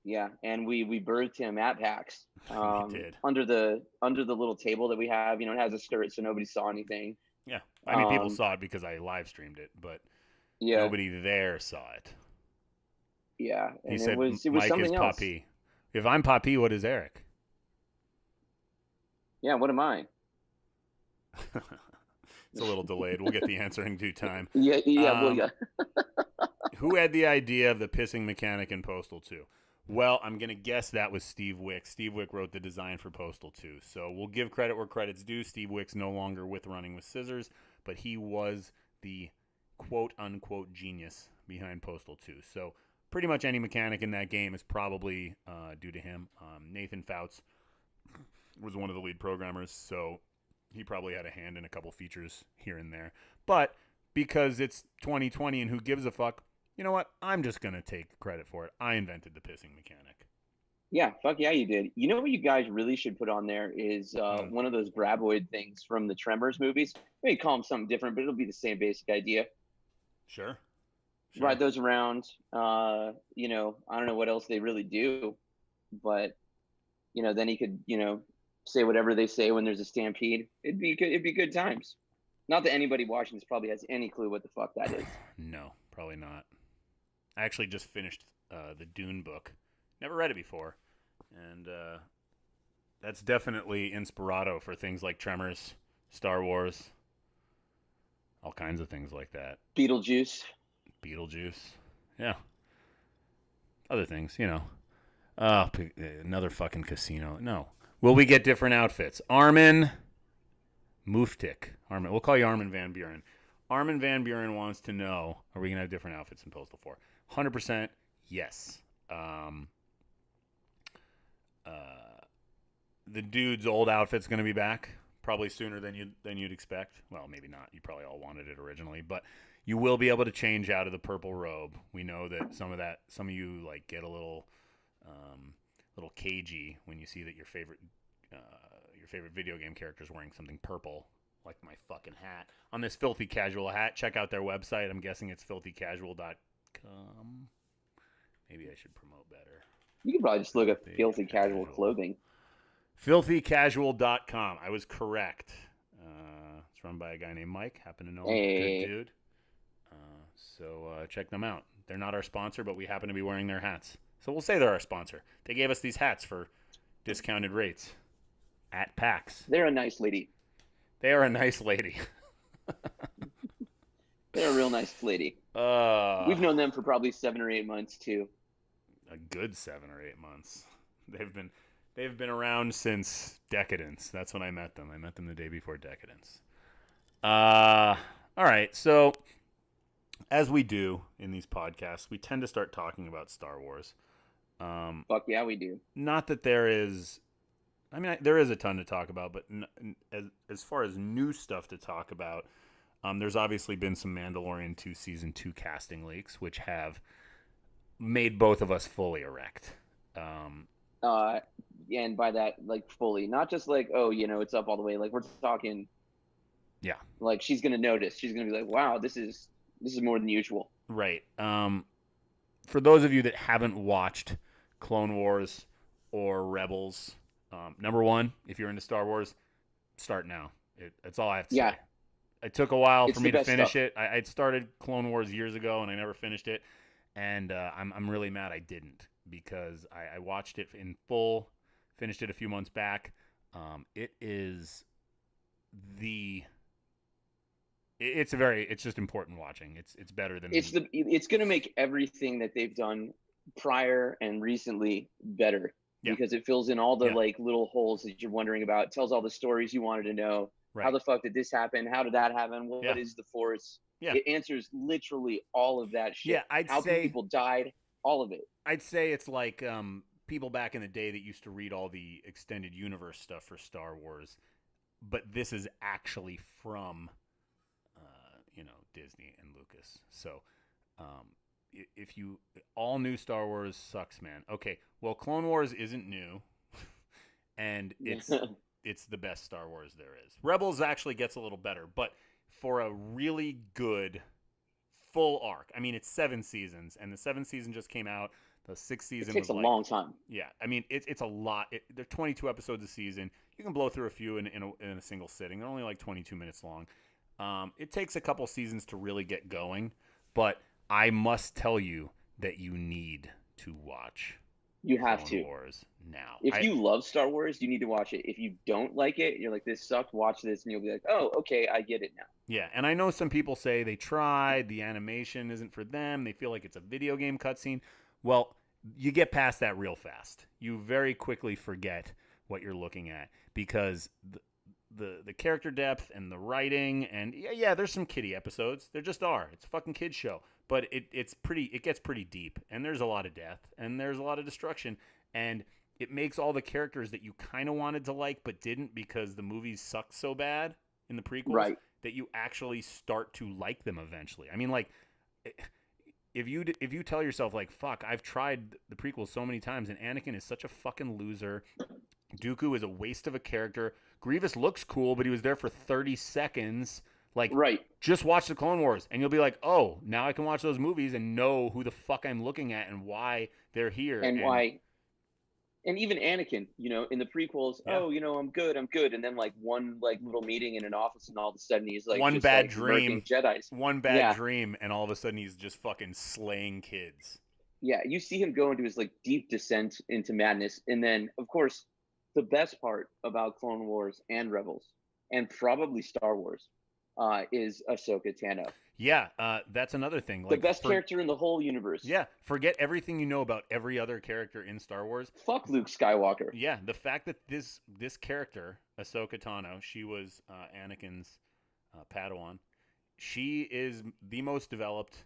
Yeah, and we birthed him at PAX. We did. Under the little table that we have. You know, it has a skirt, so nobody saw anything. Yeah, I mean, people saw it because I live streamed it, but nobody there saw it. Yeah, and he said, it was Mike something is else. Papi. If I'm Papi, what is Eric? Yeah, what am I? It's a little delayed. We'll get the answer in due time. Yeah. Who had the idea of the pissing mechanic in Postal 2? Well, I'm going to guess that was Steve Wick. Steve Wick wrote the design for Postal 2. So we'll give credit where credit's due. Steve Wick's no longer with Running with Scissors, but he was the quote-unquote genius behind Postal 2. So pretty much any mechanic in that game is probably due to him. Nathan Fouts was one of the lead programmers, so he probably had a hand in a couple features here and there. But because it's 2020 and who gives a fuck, you know what? I'm just going to take credit for it. I invented the pissing mechanic. Yeah, fuck yeah, you did. You know what you guys really should put on there is one of those graboid things from the Tremors movies. Maybe call them something different, but it'll be the same basic idea. Sure. Ride those around. You know, I don't know what else they really do, but, you know, then he could, you know, say whatever they say when there's a stampede. It'd be good times. Not that anybody watching this probably has any clue what the fuck that is. No, probably not. I actually just finished the Dune book. Never read it before. And that's definitely inspirato for things like Tremors, Star Wars, all kinds of things like that. Beetlejuice. Yeah. Other things, you know. Another fucking casino. No. Will we get different outfits? Armin Muftik. We'll call you Armin Van Buren. Armin Van Buren wants to know, are we going to have different outfits in Postal 4? 100% yes. The dude's old outfit's going to be back probably sooner than you'd expect. Well, maybe not. You probably all wanted it originally, but you will be able to change out of the purple robe. We know that some of you like get a little cagey when you see that your favorite video game character is wearing something purple like my fucking hat. On this Filthy Casual hat, check out their website. I'm guessing it's filthycasual.com. Maybe I should promote better. You can probably just look up Filthy Casual clothing. Filthycasual.com. I was correct. It's run by a guy named Mike. Happen to know him. Good dude. So check them out. They're not our sponsor, but we happen to be wearing their hats. So we'll say they're our sponsor. They gave us these hats for discounted rates at PAX. They're a nice lady. They are a nice lady. They're a real nice lady. We've known them for probably 7 or 8 months too. A good 7 or 8 months. They've been around since Decadence. That's when I met them. I met them the day before Decadence. All right. So as we do in these podcasts, we tend to start talking about Star Wars. Fuck yeah, we do. Not that there is. I mean, there is a ton to talk about, but as far as new stuff to talk about, there's obviously been some Mandalorian 2 Season 2 casting leaks, which have made both of us fully erect. And by that, like, fully. Not just like, oh, it's up all the way. Like, we're talking... Yeah. Like, she's going to notice. She's going to be like, wow, this is more than usual. Right. For those of you that haven't watched Clone Wars or Rebels... number one, if you're into Star Wars, start now. That's all I have to say. It took a while for me to finish it. I'd started Clone Wars years ago, and I never finished it. And I'm really mad I didn't, because I watched it in full, finished it a few months back. It's just important watching. It's better than... It's going to make everything that they've done prior and recently better. Yeah. Because it fills in all the like little holes that you're wondering about. It tells all the stories you wanted to know. Right. How the fuck did this happen? How did that happen? What is the Force? Yeah. It answers literally all of that shit. Yeah, how people died, all of it. I'd say it's like people back in the day that used to read all the extended universe stuff for Star Wars, but this is actually from, Disney and Lucas. So, if you all new Star Wars sucks, man. Okay, well, Clone Wars isn't new, and it's the best Star Wars there is. Rebels actually gets a little better, but for a really good full arc, I mean, it's 7 seasons, and the 7th season just came out. The 6th season takes a long time. Yeah, I mean, it's a lot. There are 22 episodes a season. You can blow through a few in a single sitting. They're only like 22 minutes long. It takes a couple seasons to really get going, but I must tell you that you need to watch Clone Wars now. If you love Star Wars, you need to watch it. If you don't like it, you're like, this sucked, watch this, and you'll be like, oh, okay, I get it now. Yeah, and I know some people say they tried, the animation isn't for them, they feel like it's a video game cutscene. Well, you get past that real fast. You very quickly forget what you're looking at, because the character depth and the writing, and there's some kiddie episodes. There just are. It's a fucking kid show. But it gets pretty deep, and there's a lot of death, and there's a lot of destruction, and it makes all the characters that you kind of wanted to like but didn't because the movies sucked so bad in the prequels that you actually start to like them eventually. I mean, like, if you tell yourself, like, fuck, I've tried the prequels so many times, and Anakin is such a fucking loser, Dooku is a waste of a character, Grievous looks cool, but he was there for 30 seconds... Like, just watch the Clone Wars, and you'll be like, oh, now I can watch those movies and know who the fuck I'm looking at and why they're here. And why. And even Anakin, in the prequels, I'm good. And then, like, one, like, little meeting in an office, and all of a sudden he's, like, one bad dream. Jedis. One bad dream, and all of a sudden he's just fucking slaying kids. Yeah, you see him go into his, like, deep descent into madness. And then, of course, the best part about Clone Wars and Rebels, and probably Star Wars, is Ahsoka Tano. Yeah, that's another thing. Like, the best character in the whole universe. Yeah, forget everything you know about every other character in Star Wars. Fuck Luke Skywalker. Yeah, the fact that this character, Ahsoka Tano, she was Anakin's Padawan. She is the most developed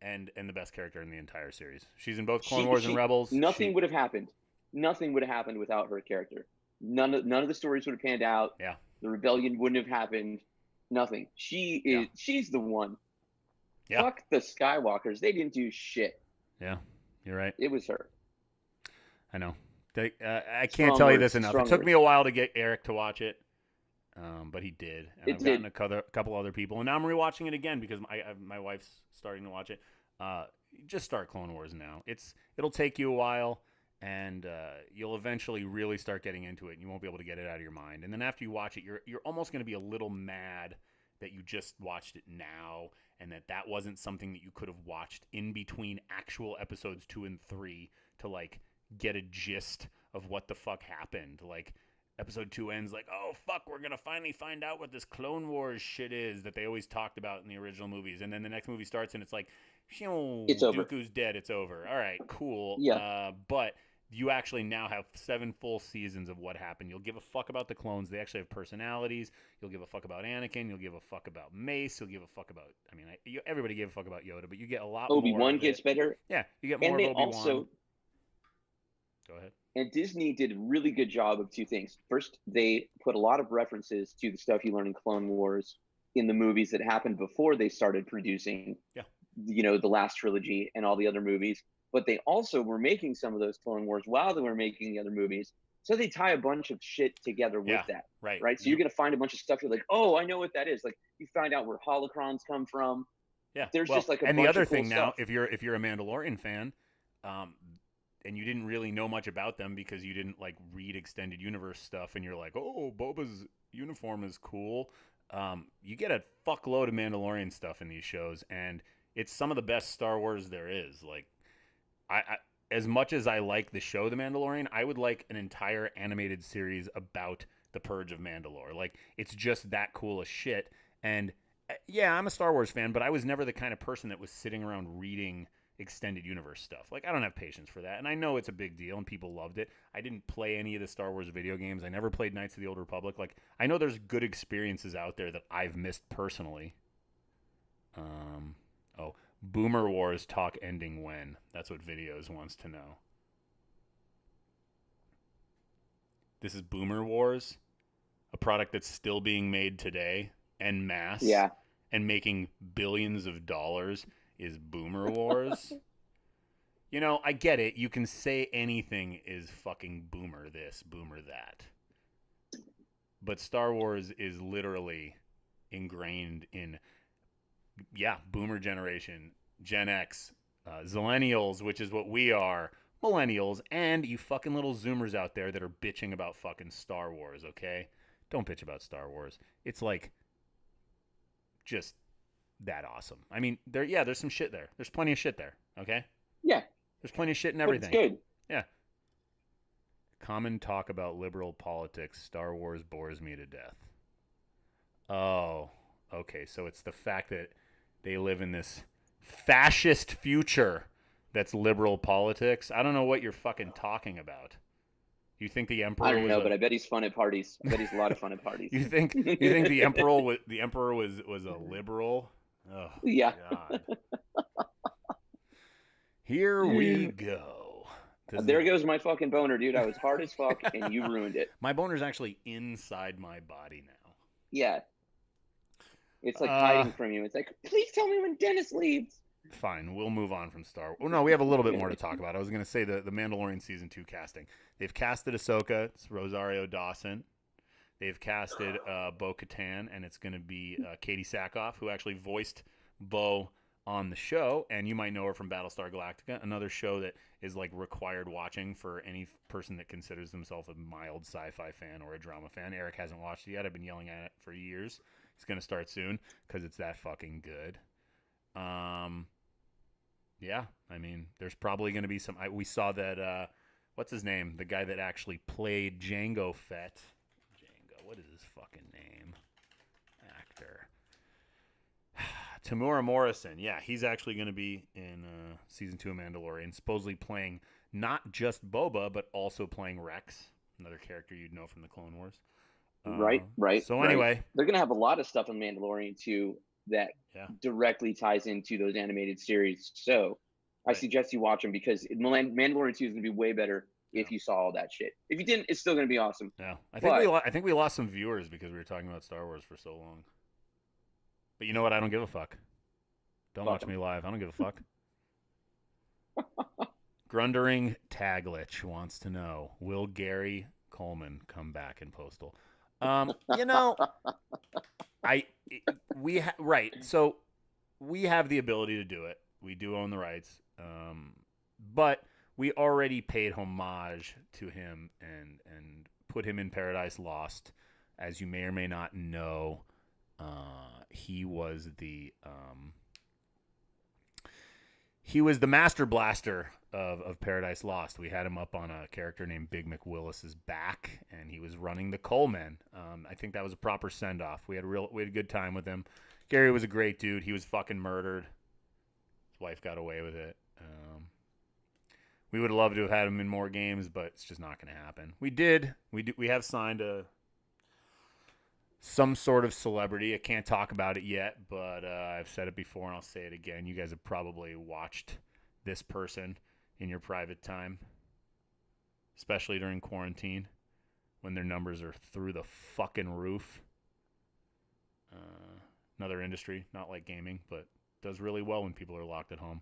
and the best character in the entire series. She's in both Clone Wars and Rebels. Nothing would have happened. Nothing would have happened without her character. None of the stories would have panned out. Yeah. The rebellion wouldn't have happened. Nothing. She's the one. Yeah. Fuck the Skywalkers. They didn't do shit. Yeah, you're right. It was her. I know. I can't tell you this enough. It took me a while to get Eric to watch it. but he did. And I've gotten a couple other people, and now I'm rewatching it again because my wife's starting to watch it. Just start Clone Wars now. It'll take you a while, and you'll eventually really start getting into it, and you won't be able to get it out of your mind. And then after you watch it, you're almost going to be a little mad that you just watched it now, and that wasn't something that you could have watched in between actual episodes 2 and 3 to like get a gist of what the fuck happened. Like episode 2 ends like, oh fuck, we're gonna finally find out what this Clone Wars shit is that they always talked about in the original movies, and then the next movie starts and it's like, it's over. Dooku's dead, it's over. All right, cool. Yeah. But you actually now have 7 full seasons of what happened. You'll give a fuck about the clones. They actually have personalities. You'll give a fuck about Anakin. You'll give a fuck about Mace. You'll give a fuck about, I mean, everybody gave a fuck about Yoda, but you get a lot more. Obi-Wan gets better. Yeah, you get more of Obi-Wan. Also, go ahead. And Disney did a really good job of 2 things. First, they put a lot of references to the stuff you learn in Clone Wars in the movies that happened before they started producing, the last trilogy and all the other movies. But they also were making some of those Clone Wars while they were making the other movies. So they tie a bunch of shit together with that. Right. So you're going to find a bunch of stuff. You're like, oh, I know what that is. Like you find out where holocrons come from. Yeah. There's just like a and bunch the other of cool thing stuff. Now, if you're a Mandalorian fan, and you didn't really know much about them because you didn't like read extended universe stuff, and you're like, oh, Boba's uniform is cool. You get a fuckload of Mandalorian stuff in these shows, and it's some of the best Star Wars there is. Like, I as much as I like the show The Mandalorian, I would like an entire animated series about the Purge of Mandalore. Like, it's just that cool as shit. And yeah, I'm a Star Wars fan, but I was never the kind of person that was sitting around reading extended universe stuff. Like, I don't have patience for that. And I know it's a big deal and people loved it. I didn't play any of the Star Wars video games. I never played Knights of the Old Republic. Like, I know there's good experiences out there that I've missed personally. Boomer Wars talk ending when? That's what Videos wants to know. This is Boomer Wars, a product that's still being made today en masse and making billions of dollars is Boomer Wars. I get it. You can say anything is fucking boomer this, boomer that. But Star Wars is literally ingrained in boomer generation, Gen X, Zillennials, which is what we are, millennials, and you fucking little Zoomers out there that are bitching about fucking Star Wars, okay? Don't bitch about Star Wars. It's like just that awesome. I mean, there's some shit there. There's plenty of shit there, okay? Yeah. There's plenty of shit in everything. It's good. Yeah. Common talk about liberal politics. Star Wars bores me to death. Oh, okay. So it's the fact that they live in this fascist future that's liberal politics. I don't know what you're fucking talking about. You think the emperor? I don't know, but I bet he's fun at parties. I bet he's a lot of fun at parties. You think the emperor was a liberal? Oh, yeah. God. Here we go. There goes my fucking boner, dude. I was hard as fuck, and you ruined it. My boner's actually inside my body now. Yeah. It's like hiding from you. It's like, please tell me when Dennis leaves. Fine, we'll move on from Star Wars. Oh, no, we have a little bit more to talk about. I was going to say the Mandalorian Season 2 casting. They've casted Ahsoka. It's Rosario Dawson. They've casted Bo-Katan, and it's going to be Katie Sackhoff, who actually voiced Bo on the show, and you might know her from Battlestar Galactica, another show that is like required watching for any person that considers themselves a mild sci-fi fan or a drama fan. Eric hasn't watched it yet. I've been yelling at it for years. It's going to start soon because it's that fucking good. Yeah, I mean, there's probably going to be some. We saw that. What's his name? The guy that actually played Jango Fett. What is his fucking name? Actor. Tamura Morrison. Yeah, he's actually going to be in Season 2 of Mandalorian, supposedly playing not just Boba, but also playing Rex, another character you'd know from the Clone Wars. Right. So anyway. They're going to have a lot of stuff in Mandalorian, too, that directly ties into those animated series. So I suggest you watch them because Mandalorian 2 is going to be way better if you saw all that shit. If you didn't, it's still going to be awesome. Yeah, I think we lost some viewers because we were talking about Star Wars for so long. But you know what? I don't give a fuck. Don't watch me live. I don't give a fuck. Grundering Taglich wants to know, will Gary Coleman come back in Postal? You know, right. So we have the ability to do it. We do own the rights. But we already paid homage to him and put him in Paradise Lost. As you may or may not know, he was the Master Blaster of Paradise Lost. We had him up on a character named Big McWillis's back, and he was running the Coleman. I think that was a proper send-off. We had a good time with him. Gary was a great dude. He was fucking murdered. His wife got away with it. We would have loved to have had him in more games, but it's just not going to happen. We have signed some sort of celebrity. I can't talk about it yet, but I've said it before and I'll say it again. You guys have probably watched this person in your private time, especially during quarantine when their numbers are through the fucking roof. Another industry, not like gaming, but does really well when people are locked at home.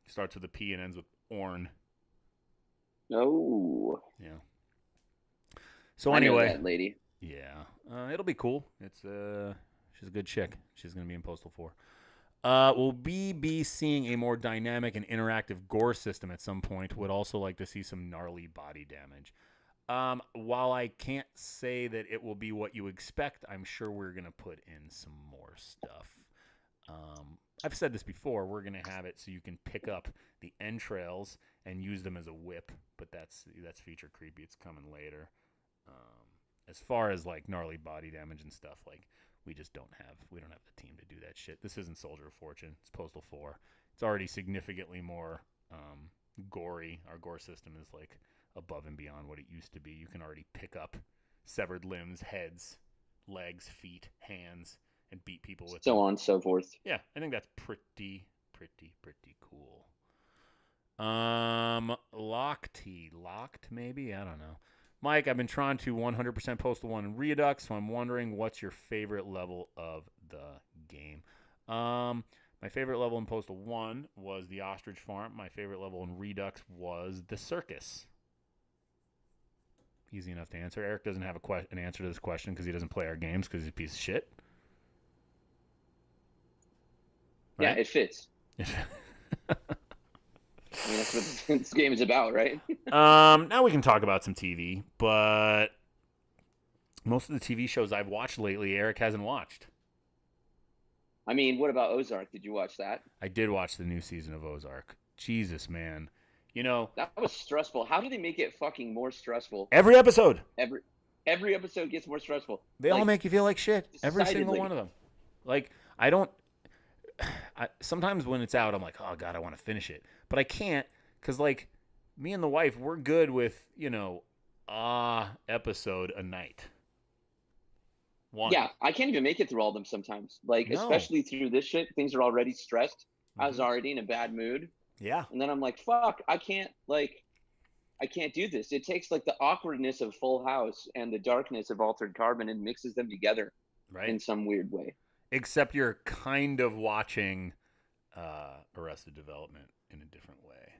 Starts with a P and ends with Orn. Oh. Yeah. So anyway, I know that lady. Yeah. It'll be cool. She's a good chick. She's going to be in Postal 4. Will we be seeing a more dynamic and interactive gore system at some point? Would also like to see some gnarly body damage. While I can't say that it will be what you expect, I'm sure we're going to put in some more stuff. I've said this before. We're going to have it so you can pick up the entrails and use them as a whip, but that's feature creepy. It's coming later. As far as like gnarly body damage and stuff, like we don't have the team to do that shit. This isn't Soldier of Fortune. It's Postal 4. It's already significantly more gory. Our gore system is like above and beyond what it used to be. You can already pick up severed limbs, heads, legs, feet, hands, and beat people with so on and so forth. Yeah, I think that's pretty cool. Locked maybe? I don't know. Mike, I've been trying to 100% Postal 1 in Redux, so I'm wondering what's your favorite level of the game. My favorite level in Postal 1 was the Ostrich Farm. My favorite level in Redux was the Circus. Easy enough to answer. Eric doesn't have an answer to this question because he doesn't play our games because he's a piece of shit. Right? Yeah, it fits. I mean, that's what this game is about, right? Now we can talk about some TV, but most of the TV shows I've watched lately, Eric hasn't watched. I mean, what about Ozark? Did you watch that? I did watch the new season of Ozark. Jesus, man. You know, that was stressful. How do they make it fucking more stressful? Every episode. Every episode gets more stressful. They all make you feel like shit. Every single one of them. Like, sometimes when it's out, I'm like, oh, God, I want to finish it. But I can't because, like, me and the wife, we're good with, episode a night. One. Yeah, I can't even make it through all of them sometimes. Like, especially through this shit, things are already stressed. Mm-hmm. I was already in a bad mood. Yeah. And then I'm like, fuck, I can't do this. It takes, like, the awkwardness of Full House and the darkness of Altered Carbon and mixes them together in some weird way. Except you're kind of watching Arrested Development in a different way.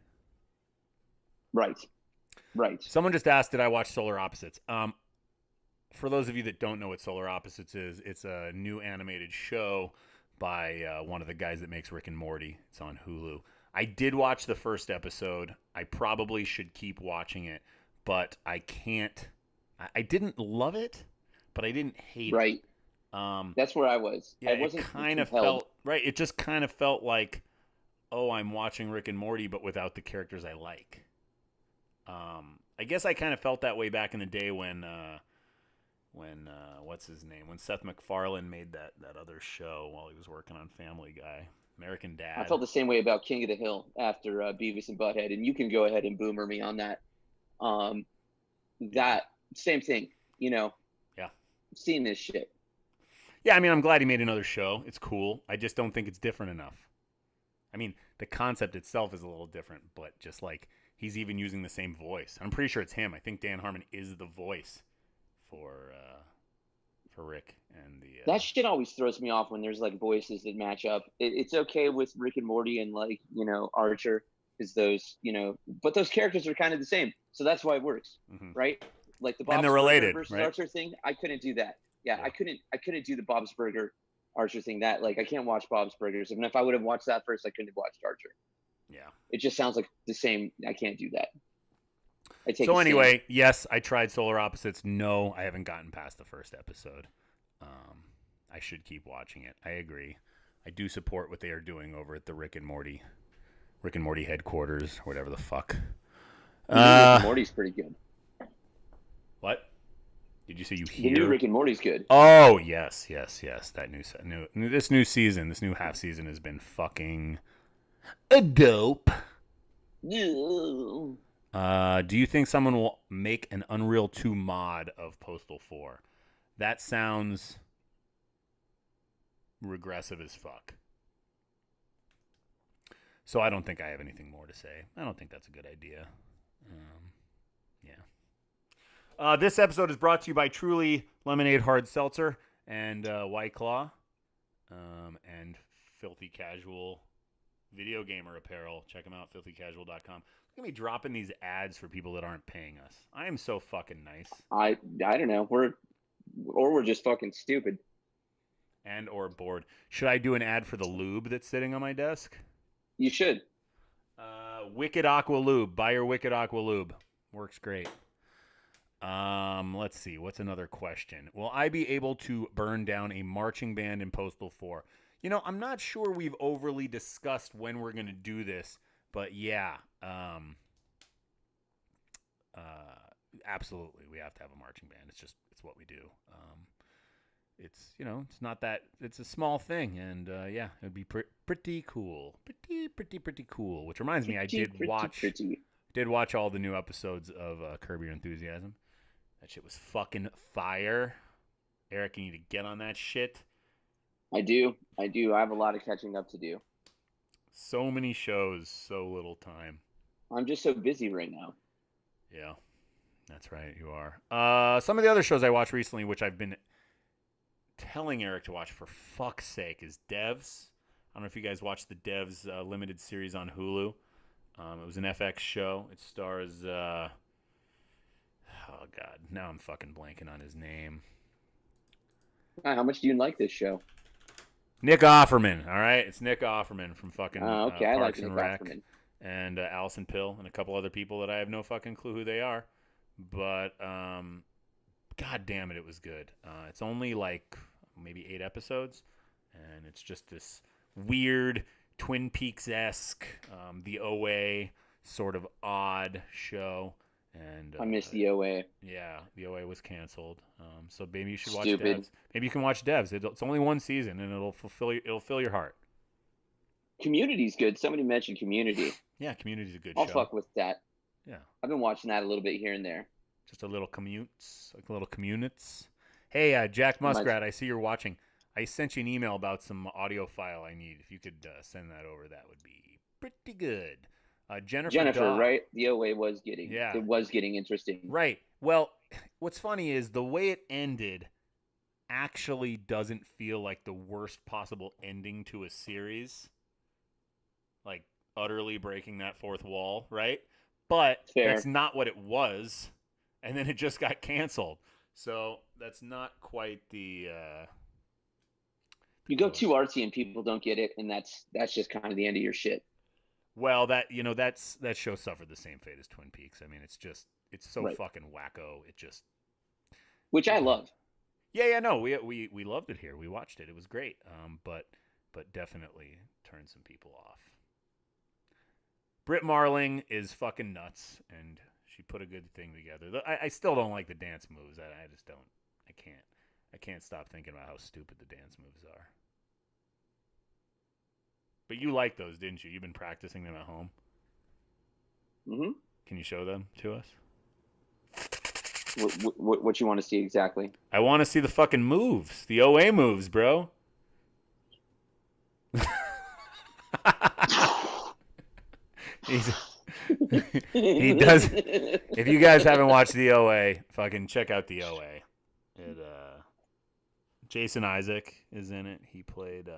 Right. Someone just asked, did I watch Solar Opposites? For those of you that don't know what Solar Opposites is, it's a new animated show by one of the guys that makes Rick and Morty. It's on Hulu. I did watch the first episode. I probably should keep watching it, but I can't. I didn't love it, but I didn't hate it. Right. That's where I was. Yeah, I wasn't it kind of felt right. It just kind of felt like, oh, I'm watching Rick and Morty, but without the characters I like. I guess I kind of felt that way back in the day when what's his name? When Seth MacFarlane made that other show while he was working on Family Guy, American Dad. I felt the same way about King of the Hill after Beavis and Butthead, and you can go ahead and boomer me on that. That same thing, Yeah. Seeing this shit. Yeah, I mean, I'm glad he made another show. It's cool. I just don't think it's different enough. I mean, the concept itself is a little different, but just like he's even using the same voice. I'm pretty sure it's him. I think Dan Harmon is the voice for Rick and the. That shit always throws me off when there's like voices that match up. It's okay with Rick and Morty and like Archer, is those but those characters are kind of the same, so that's why it works, right? like the Bob's and they're Burger related, versus right? Archer thing. I couldn't do that. Yeah, I couldn't do the Bob's Burger Archer thing. That like I can't watch Bob's Burgers. And if I would have watched that first, I couldn't have watched Archer. Yeah. It just sounds like the same. I can't do that. So anyway, yes, I tried Solar Opposites. No, I haven't gotten past the first episode. I should keep watching it. I agree. I do support what they are doing over at the Rick and Morty headquarters, or whatever the fuck. Rick and Morty's pretty good. What? Did you say you The hear? new Rick and Morty's good. Oh yes. That this new season, this new half season has been fucking a dope. No. Do you think someone will make an Unreal 2 mod of Postal 4? That sounds regressive as fuck. So I don't think I have anything more to say. I don't think that's a good idea. Yeah. This episode is brought to you by Truly Lemonade Hard Seltzer and Whiteclaw and Filthy Casual Video Gamer Apparel. Check them out, filthycasual.com. Look at me dropping these ads for people that aren't paying us. I am so fucking nice. I don't know. We're just fucking stupid. And or bored. Should I do an ad for the lube that's sitting on my desk? You should. Wicked Aqua Lube. Buy your Wicked Aqua Lube. Works great. Let's see. What's another question? Will I be able to burn down a marching band in Postal 4? You know, I'm not sure we've overly discussed when we're going to do this, but yeah. Absolutely. We have to have a marching band. It's what we do. It's, it's not that, it's a small thing, and yeah, it'd be pretty cool. Pretty cool. Which reminds me, I did watch all the new episodes of Curb Your Enthusiasm. That shit was fucking fire. Eric, you need to get on that shit. I do. I have a lot of catching up to do. So many shows, so little time. I'm just so busy right now. Yeah, that's right, you are. Some of the other shows I watched recently, which I've been telling Eric to watch for fuck's sake, is Devs. I don't know if you guys watched the Devs limited series on Hulu. It was an FX show. It stars, oh God, now I'm fucking blanking on his name. How much do you like this show? Nick Offerman, all right? It's Nick Offerman from fucking okay, I like Parks and Nick Rec. Offerman. And Allison Pill and a couple other people that I have no fucking clue who they are. But, God damn it, it was good. It's only like maybe 8 episodes, and it's just this weird Twin Peaks-esque, the OA sort of odd show. And I missed the OA. Yeah, the OA was canceled. So maybe you should watch Stupid. Devs. Maybe you can watch Devs. It's only one season, and it'll fill your heart. Community's good. Somebody mentioned Community. Yeah, Community's a good I'll show. fuck with that. Yeah. I've been watching that a little bit here and there. Just a little commutes, like little commutes. Hey, Jack Muskrat, I see you're watching. I sent you an email about some audio file I need. If you could send that over, that would be pretty good. Jennifer, Daw, right? The OA was getting, it was getting interesting. Right. Well, what's funny is the way it ended actually doesn't feel like the worst possible ending to a series. Like utterly breaking that fourth wall, right? But that's not what it was. And then it just got canceled. So that's not quite the you go too artsy and people don't get it, and that's just kind of the end of your shit. Well, that show suffered the same fate as Twin Peaks. I mean, it's so fucking wacko. It just, which I love. Yeah, no, we loved it here. We watched it. It was great. But definitely turned some people off. Britt Marling is fucking nuts, and she put a good thing together. I still don't like the dance moves. I just don't. I can't stop thinking about how stupid the dance moves are. But you like those, didn't you? You've been practicing them at home. Mm-hmm. Can you show them to us? What you want to see exactly? I want to see the fucking moves. The OA moves, bro. He does. If you guys haven't watched the OA, fucking check out the OA. Jason Isaac is in it. He played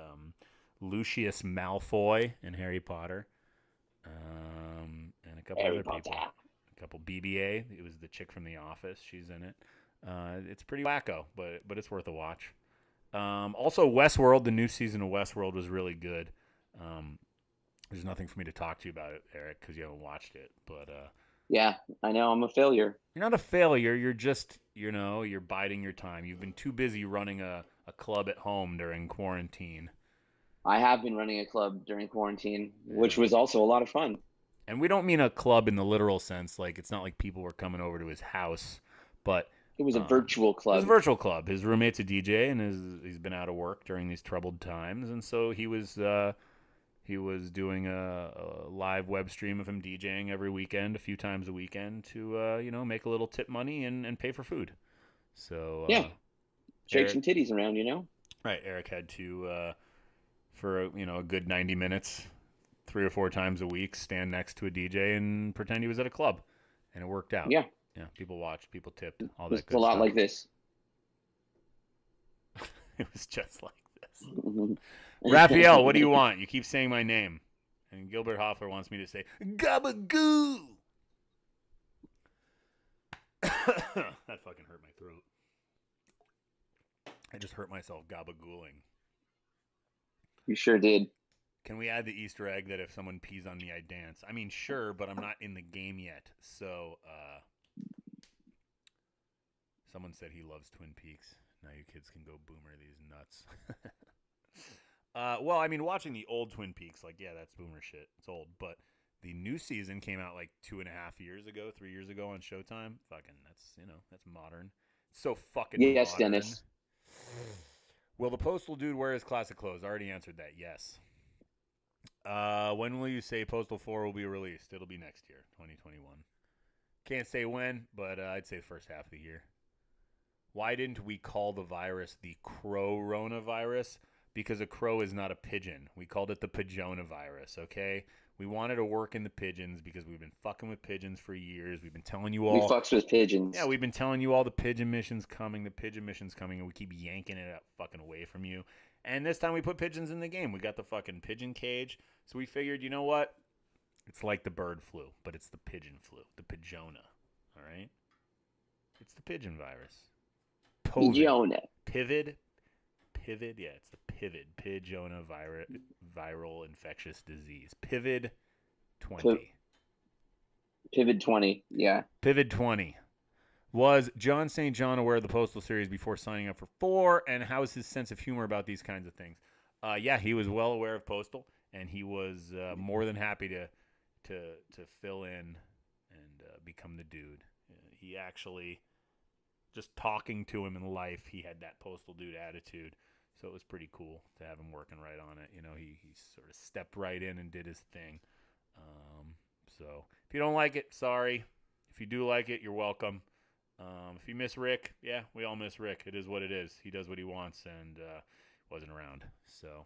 Lucius Malfoy in Harry Potter, and a couple other people. couple BBA. It was the chick from The Office. She's in it. It's pretty wacko, but it's worth a watch. Also, Westworld. The new season of Westworld was really good. There's nothing for me to talk to you about it, Eric, because you haven't watched it. But yeah, I know I'm a failure. You're not a failure. You're just, you're biding your time. You've been too busy running a club at home during quarantine. I have been running a club during quarantine, which was also a lot of fun. And we don't mean a club in the literal sense. Like, it's not like people were coming over to his house, but it was a virtual club. It was a virtual club. His roommate's a DJ, and he's been out of work during these troubled times, and so he was doing a live web stream of him DJing every weekend, a few times a weekend, to make a little tip money and pay for food. So shake some titties around, Right, Eric had to for a good 90 minutes, 3 or 4 times a week, stand next to a DJ and pretend he was at a club, and it worked out. Yeah, people watched, people tipped, all that good stuff. It's a lot like this. It was just like this. Raphael, what do you want? You keep saying my name. And Gilbert Hoffler wants me to say, Gabagoo! That fucking hurt my throat. I just hurt myself gabagooling. You sure did. Can we add the Easter egg that if someone pees on me, I dance? I mean, sure, but I'm not in the game yet. So, someone said he loves Twin Peaks. Now you kids can go boomer these nuts. Well, I mean, watching the old Twin Peaks, that's boomer shit. It's old. But the new season came out 2.5 years ago, 3 years ago on Showtime. Fucking, that's modern. It's so fucking modern. Yes, Dennis. Will the Postal dude wear his classic clothes? I already answered that. Yes. When will you say Postal 4 will be released? It'll be next year, 2021. Can't say when, but I'd say the first half of the year. Why didn't we call the virus the coronavirus? Because a crow is not a pigeon. We called it the pigeonavirus, okay? We wanted to work in the pigeons because we've been fucking with pigeons for years. We've been telling you all. We fucks with pigeons. Yeah, we've been telling you all the pigeon mission's coming, and we keep yanking it up fucking away from you. And this time we put pigeons in the game. We got the fucking pigeon cage. So we figured, you know what? It's like the bird flu, but it's the pigeon flu, the pigeona, all right? It's the pigeon virus. Pigeona. Pivot, yeah, it's the pivot. Pigeona viral infectious disease. Pivot 20. Pivot 20, yeah. Pivot 20. Was John St. John aware of the Postal series before signing up for 4? And how is his sense of humor about these kinds of things? Yeah, he was well aware of Postal, and he was more than happy to fill in and become the dude. He actually, just talking to him in life, he had that Postal dude attitude. So it was pretty cool to have him working right on it. He sort of stepped right in and did his thing. So if you don't like it, sorry. If you do like it, you're welcome. If you miss Rick, yeah, we all miss Rick. It is what it is. He does what he wants and wasn't around. So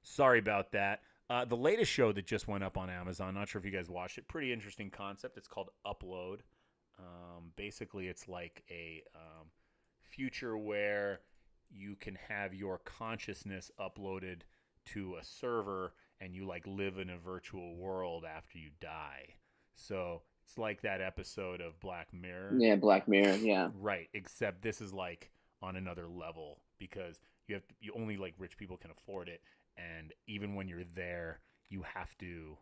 sorry about that. The latest show that just went up on Amazon, not sure if you guys watched it, pretty interesting concept. It's called Upload. Basically, it's like a future where you can have your consciousness uploaded to a server and you live in a virtual world after you die. So it's like that episode of Black Mirror. Yeah, Black Mirror, yeah. Right, except this is on another level because you only rich people can afford it, and even when you're there, you have to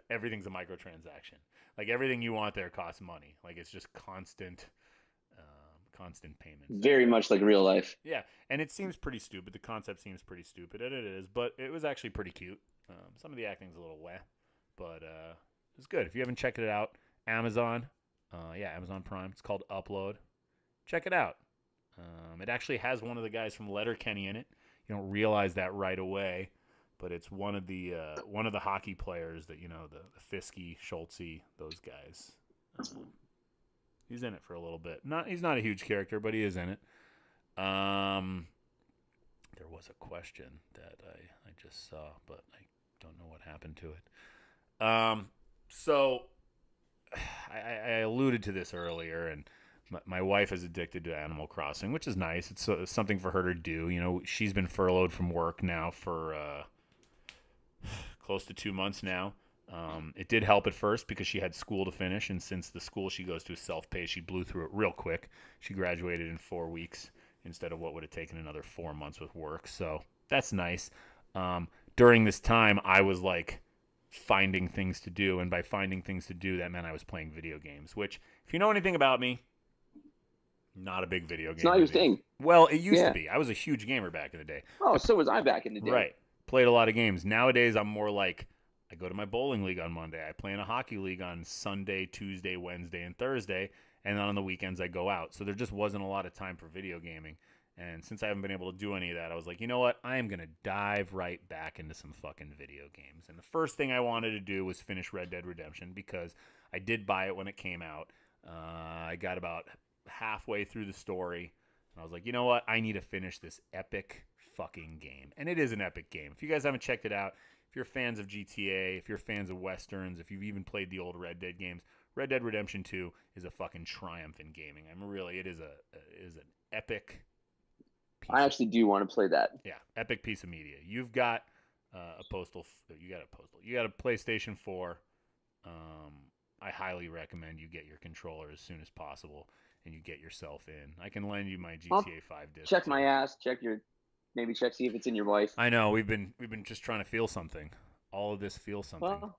everything's a microtransaction. Everything you want there costs money. It's just constant payments. Very much like real life. Yeah, and it seems pretty stupid. The concept seems pretty stupid, and it is, but it was actually pretty cute. Some of the acting's a little weh, but it's good. If you haven't checked it out, Amazon, Amazon Prime. It's called Upload. Check it out. It actually has one of the guys from Letterkenny in it. You don't realize that right away, but it's one of the hockey players that the Fiske, Schultze, those guys. He's in it for a little bit. He's not a huge character, but he is in it. There was a question that I just saw, but I don't know what happened to it. So I alluded to this earlier, and my wife is addicted to Animal Crossing, which is nice. It's something for her to do. She's been furloughed from work now for close to 2 months now. It did help at first because she had school to finish, and since the school she goes to is self-paced, she blew through it real quick. She graduated in 4 weeks instead of what would have taken another 4 months with work, so that's nice. During this time, I was like finding things to do, and by finding things to do, that meant I was playing video games, which, if you know anything about me, not a big video game. It's not your thing. Well, it used to be. I was a huge gamer back in the day. Oh, so was I back in the day. Right. Played a lot of games. Nowadays, I'm more like, I go to my bowling league on Monday. I play in a hockey league on Sunday, Tuesday, Wednesday, and Thursday. And then on the weekends, I go out. So there just wasn't a lot of time for video gaming. And since I haven't been able to do any of that, I was like, you know what? I am going to dive right back into some fucking video games. And the first thing I wanted to do was finish Red Dead Redemption because I did buy it when it came out. I got about halfway through the story. And I was like, you know what? I need to finish this epic fucking game. And it is an epic game. If you guys haven't checked it out, if you're fans of GTA, if you're fans of Westerns, if you've even played the old Red Dead games, Red Dead Redemption 2 is a fucking triumph in gaming. I mean, really, it is an epic I actually do want to play that. Yeah, epic piece of media. You've got a Postal. You got a PlayStation 4. I highly recommend you get your controller as soon as possible and you get yourself in. I can lend you my GTA 5 disc. Check my ass. See if it's in your wife. I know we've been just trying to feel something. All of this feels something. Well,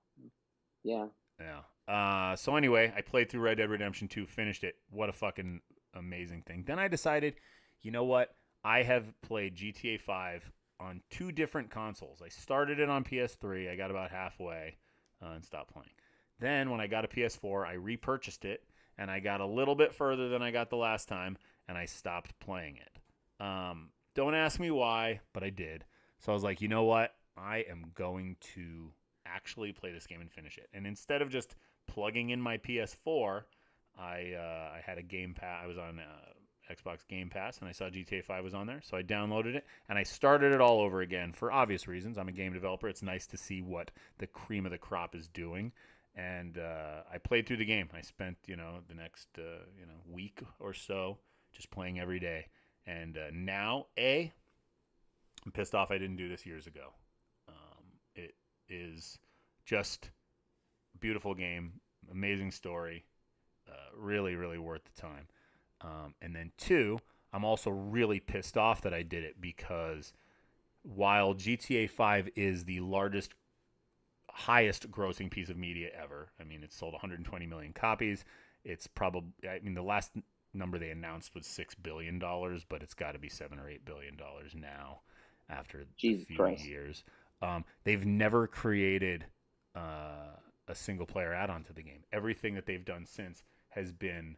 yeah. Yeah. So anyway, I played through Red Dead Redemption 2, finished it. What a fucking amazing thing. Then I decided, you know what? I have played GTA 5 on 2 different consoles. I started it on PS3. I got about halfway and stopped playing. Then when I got a PS4, I repurchased it, and I got a little bit further than I got the last time, and I stopped playing it. Don't ask me why, but I did. So I was like, you know what? I am going to actually play this game and finish it. And instead of just plugging in my PS4, I had a Game Pass. I was on Xbox Game Pass, and I saw GTA 5 was on there, so I downloaded it, and I started it all over again for obvious reasons. I'm a game developer. It's nice to see what the cream of the crop is doing, and I played through the game. I spent, the next, week or so just playing every day, and now, I'm pissed off I didn't do this years ago. It is just a beautiful game, amazing story, really, really worth the time. And then 2, I'm also really pissed off that I did it because while GTA 5 is the highest grossing piece of media ever, I mean, it's sold 120 million copies. It's probably, the last number they announced was $6 billion, but it's got to be $7 or $8 billion now after a few years. They've never created a single player add-on to the game. Everything that they've done since has been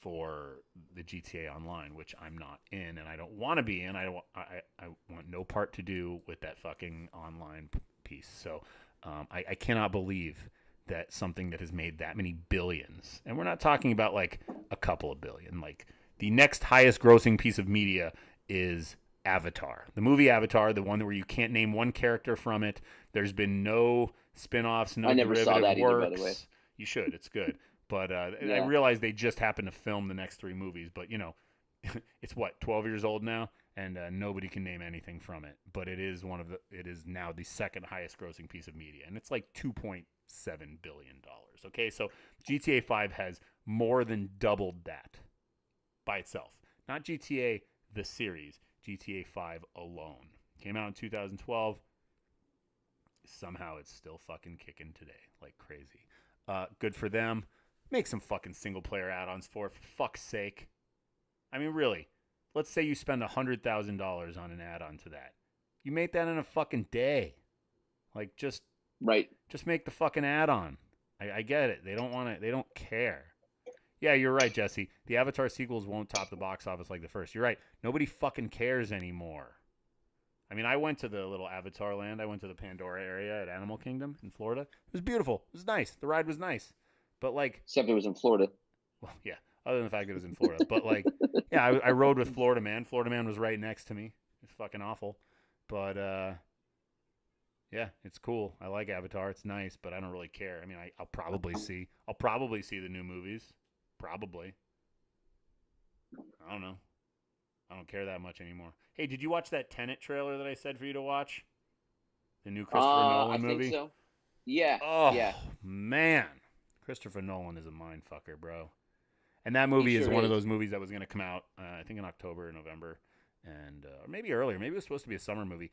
for the GTA Online, which I'm not in and I don't want to be in. I want no part to do with that fucking online piece. So I cannot believe that something that has made that many billions, and we're not talking about like a couple of billion, like the next highest grossing piece of media is Avatar. The movie Avatar, the one where you can't name one character from it. There's been no spin-offs, no derivative works. I never saw that either, by the way. You should. It's good. But I realize they just happened to film the next 3 movies. But, it's 12 years old now, and nobody can name anything from it. But it is now the second highest grossing piece of media. And it's like $2.7 billion. Okay, so GTA 5 has more than doubled that by itself. Not GTA, the series. GTA 5 alone. Came out in 2012. Somehow it's still fucking kicking today like crazy. Good for them. Make some fucking single-player add-ons for fuck's sake. I mean, really. Let's say you spend $100,000 on an add-on to that. You make that in a fucking day. Like, just make the fucking add-on. I get it. They don't want it. They don't care. Yeah, you're right, Jesse. The Avatar sequels won't top the box office like the first. You're right. Nobody fucking cares anymore. I mean, I went to the little Avatar land. I went to the Pandora area at Animal Kingdom in Florida. It was beautiful. It was nice. The ride was nice. But, like... Except it was in Florida. Well, yeah. Other than the fact that it was in Florida. But, like, yeah, I rode with Florida Man. Florida Man was right next to me. It's fucking awful. But, yeah, it's cool. I like Avatar. It's nice, but I don't really care. I mean, I'll probably see the new movies. Probably. I don't know. I don't care that much anymore. Hey, did you watch that Tenet trailer that I said for you to watch? The new Christopher Nolan movie? I think so. Yeah. Oh, Yeah. man. Christopher Nolan is a mind fucker, bro. And that He movie is sure one of is. those movies that was going to come out, I think, in October or November, and or maybe earlier. Maybe it was supposed to be a summer movie,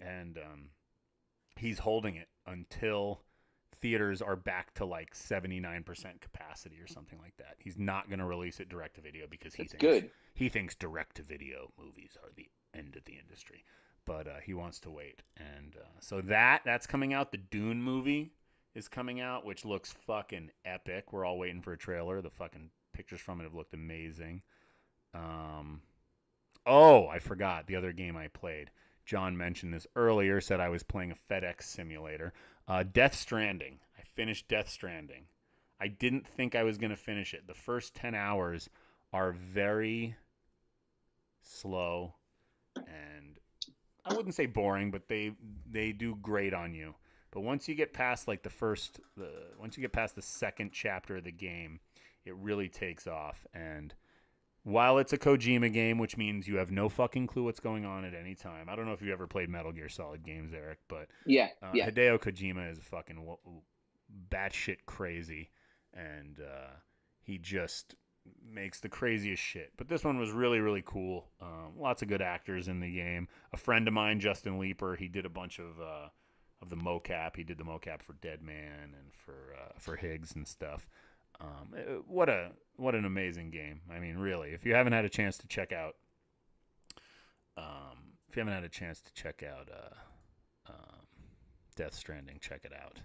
and he's holding it until theaters are back to like 79% capacity or something like that. He's not going to release it direct to video because That's good. he thinks direct to video movies are the end of the industry. But he wants to wait, and so that's coming out. The Dune movie is coming out, which looks fucking epic. We're all waiting for a trailer. The fucking pictures from it have looked amazing. Oh, I forgot the other game I played. John mentioned this earlier, said I was playing a FedEx simulator. Death Stranding. I finished Death Stranding. I didn't think I was going to finish it. The first 10 hours are very slow and I wouldn't say boring, but they do grate on you. But once you get past like once you get past the second chapter of the game, it really takes off. And while it's a Kojima game, which means you have no fucking clue what's going on at any time. I don't know if you ever played Metal Gear Solid games, Eric, but Yeah. Hideo Kojima is fucking batshit crazy, and he just makes the craziest shit. But this one was really, really cool. Lots of good actors in the game. A friend of mine, Justin Leeper, he did a bunch of the mocap. He did the mocap for Dead Man and for Higgs and stuff. What an amazing game. I mean, really, if you haven't had a chance to check out, Death Stranding, check it out.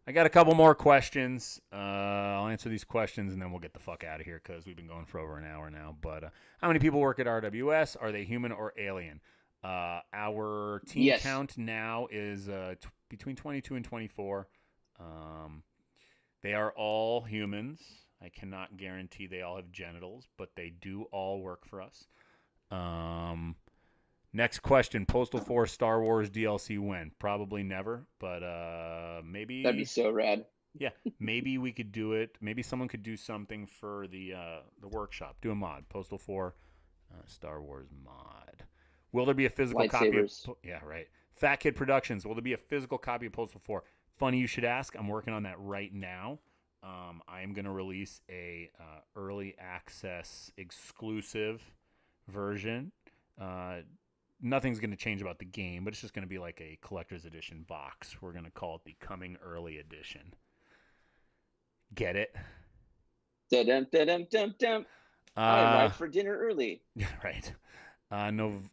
I got a couple more questions. I'll answer these questions and then we'll get the fuck out of here because we've been going for over an hour now. But how many people work at RWS? Are they human or alien? Our team count now is between 22 and 24. They are all humans. I cannot guarantee they all have genitals, but they do all work for us. Next question, Postal 4 Star Wars DLC when? Probably never, but maybe... That'd be so rad. Yeah, maybe we could do it. Maybe someone could do something for the workshop. Do a mod. Postal 4 Star Wars mod. Will there be a physical copy of... Yeah, right. Fat Kid Productions. Will there be a physical copy of Postal 4? Funny you should ask. I'm working on that right now. I am going to release a early access exclusive version. Nothing's going to change about the game, but it's just going to be like a collector's edition box. We're going to call it the Coming Early Edition. Get it? Da-dum, da-dum, dum, dum. I arrived for dinner early. Yeah, right.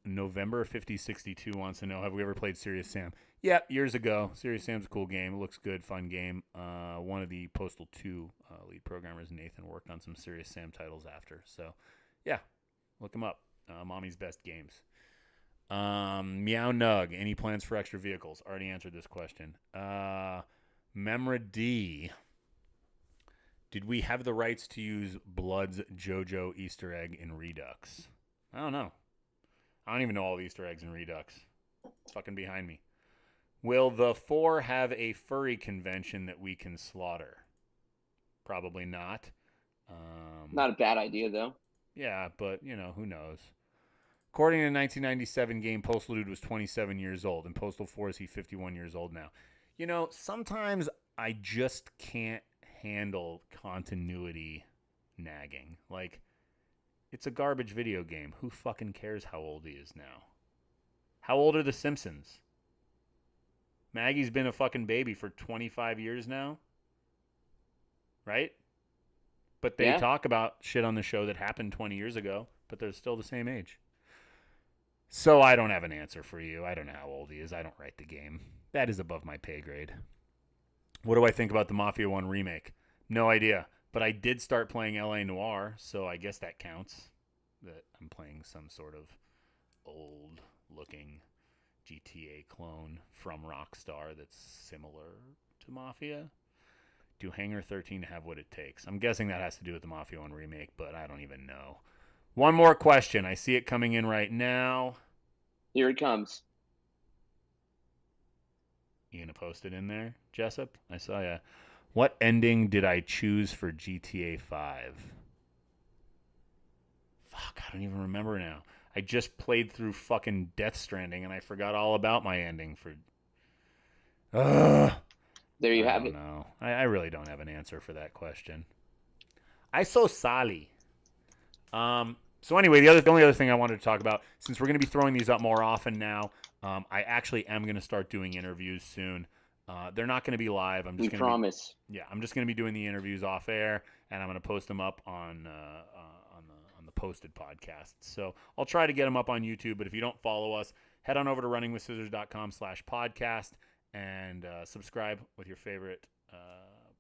November 5062 wants to know, have we ever played Serious Sam? Yeah, years ago. Serious Sam's a cool game. It looks good, fun game. One of the Postal 2 lead programmers, Nathan, worked on some Serious Sam titles after. So, yeah, look him up. Mommy's Best Games. Meow Nug, any plans for extra vehicles? Already answered this question. Memra D, did we have the rights to use Blood's JoJo Easter egg in Redux? I don't know. I don't even know all the Easter eggs in Redux. It's fucking behind me. Will the 4 have a furry convention that we can slaughter? Probably not. Not a bad idea, though. Yeah, but, who knows? According to the 1997 game, Postal Dude was 27 years old. In Postal 4, is he 51 years old now? Sometimes I just can't handle continuity nagging. Like, it's a garbage video game. Who fucking cares how old he is now? How old are the Simpsons? Maggie's been a fucking baby for 25 years now. Right? But they talk about shit on the show that happened 20 years ago, but they're still the same age. So I don't have an answer for you. I don't know how old he is. I don't write the game. That is above my pay grade. What do I think about the Mafia 1 remake? No idea. But I did start playing LA Noire, so I guess that counts. That I'm playing some sort of old-looking GTA clone from Rockstar that's similar to Mafia. Do Hangar 13 have what it takes? I'm guessing that has to do with the Mafia 1 remake, but I don't even know. One more question. I see it coming in right now. Here it comes. You gonna post it in there, Jessup? I saw ya. What ending did I choose for GTA 5? Fuck, I don't even remember now. I just played through fucking Death Stranding and I forgot all about my ending for... There you have it. No, I really don't have an answer for that question. I so sorry. So anyway, the only other thing I wanted to talk about, since we're going to be throwing these up more often now, I actually am going to start doing interviews soon. They're not going to be live. We promise. I'm just going to be doing the interviews off air, and I'm going to post them up on the posted podcast. So I'll try to get them up on YouTube. But if you don't follow us, head on over to runningwithscissors.com/podcast and subscribe with your favorite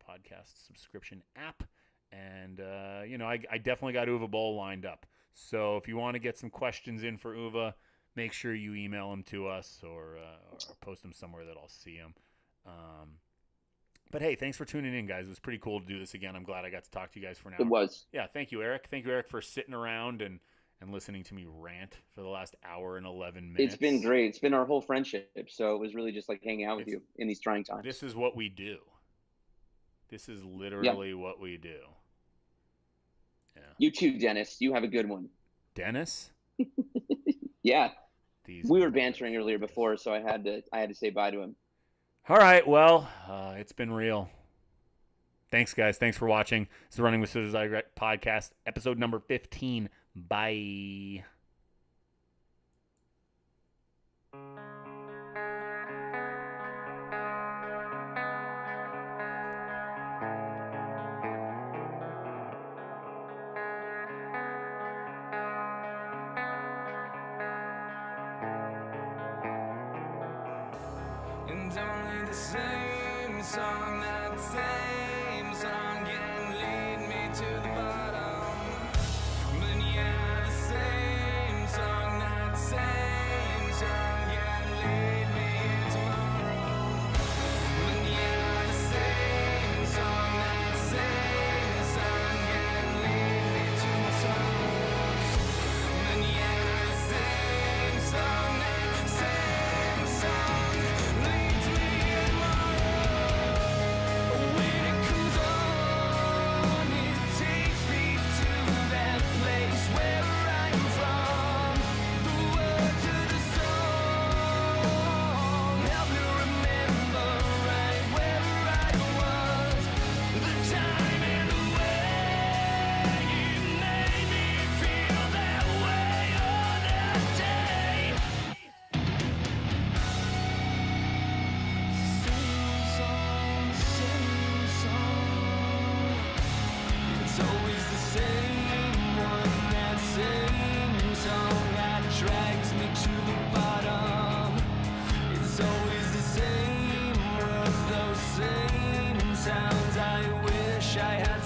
podcast subscription app. And I definitely got Uwe Boll lined up. So if you want to get some questions in for Uwe, make sure you email them to us or post them somewhere that I'll see them. But hey, thanks for tuning in, guys. It was pretty cool to do this again. I'm glad I got to talk to you guys for an hour. It was. Yeah, thank you, Eric. Thank you, Eric, for sitting around and listening to me rant for the last hour and 11 minutes. It's been great. It's been our whole friendship. So it was really just like hanging out with you in these trying times. This is what we do. This is literally what we do. Yeah. You too, Dennis. You have a good one. Dennis? Yeah. We were bantering earlier before, so I had to say bye to him. All right. Well, it's been real. Thanks, guys. Thanks for watching. This is the Running with Scissors podcast, episode number 15. Bye. And only the same song, that same song can lead me to the bottom. But yeah, the same song, that same song can lead me here tomorrow. But yeah, the same song, that same song can lead me to my sorrows. But yeah, the same song, that same song leads me tomorrow. When it comes on, it takes me to that place where I'm from. The words of the song help me remember right where I was. The time and the way you made me feel that way on that day. Same song. It's always the same one, that same song that drags me to the bottom. It's always the same words, those same sounds. I wish I had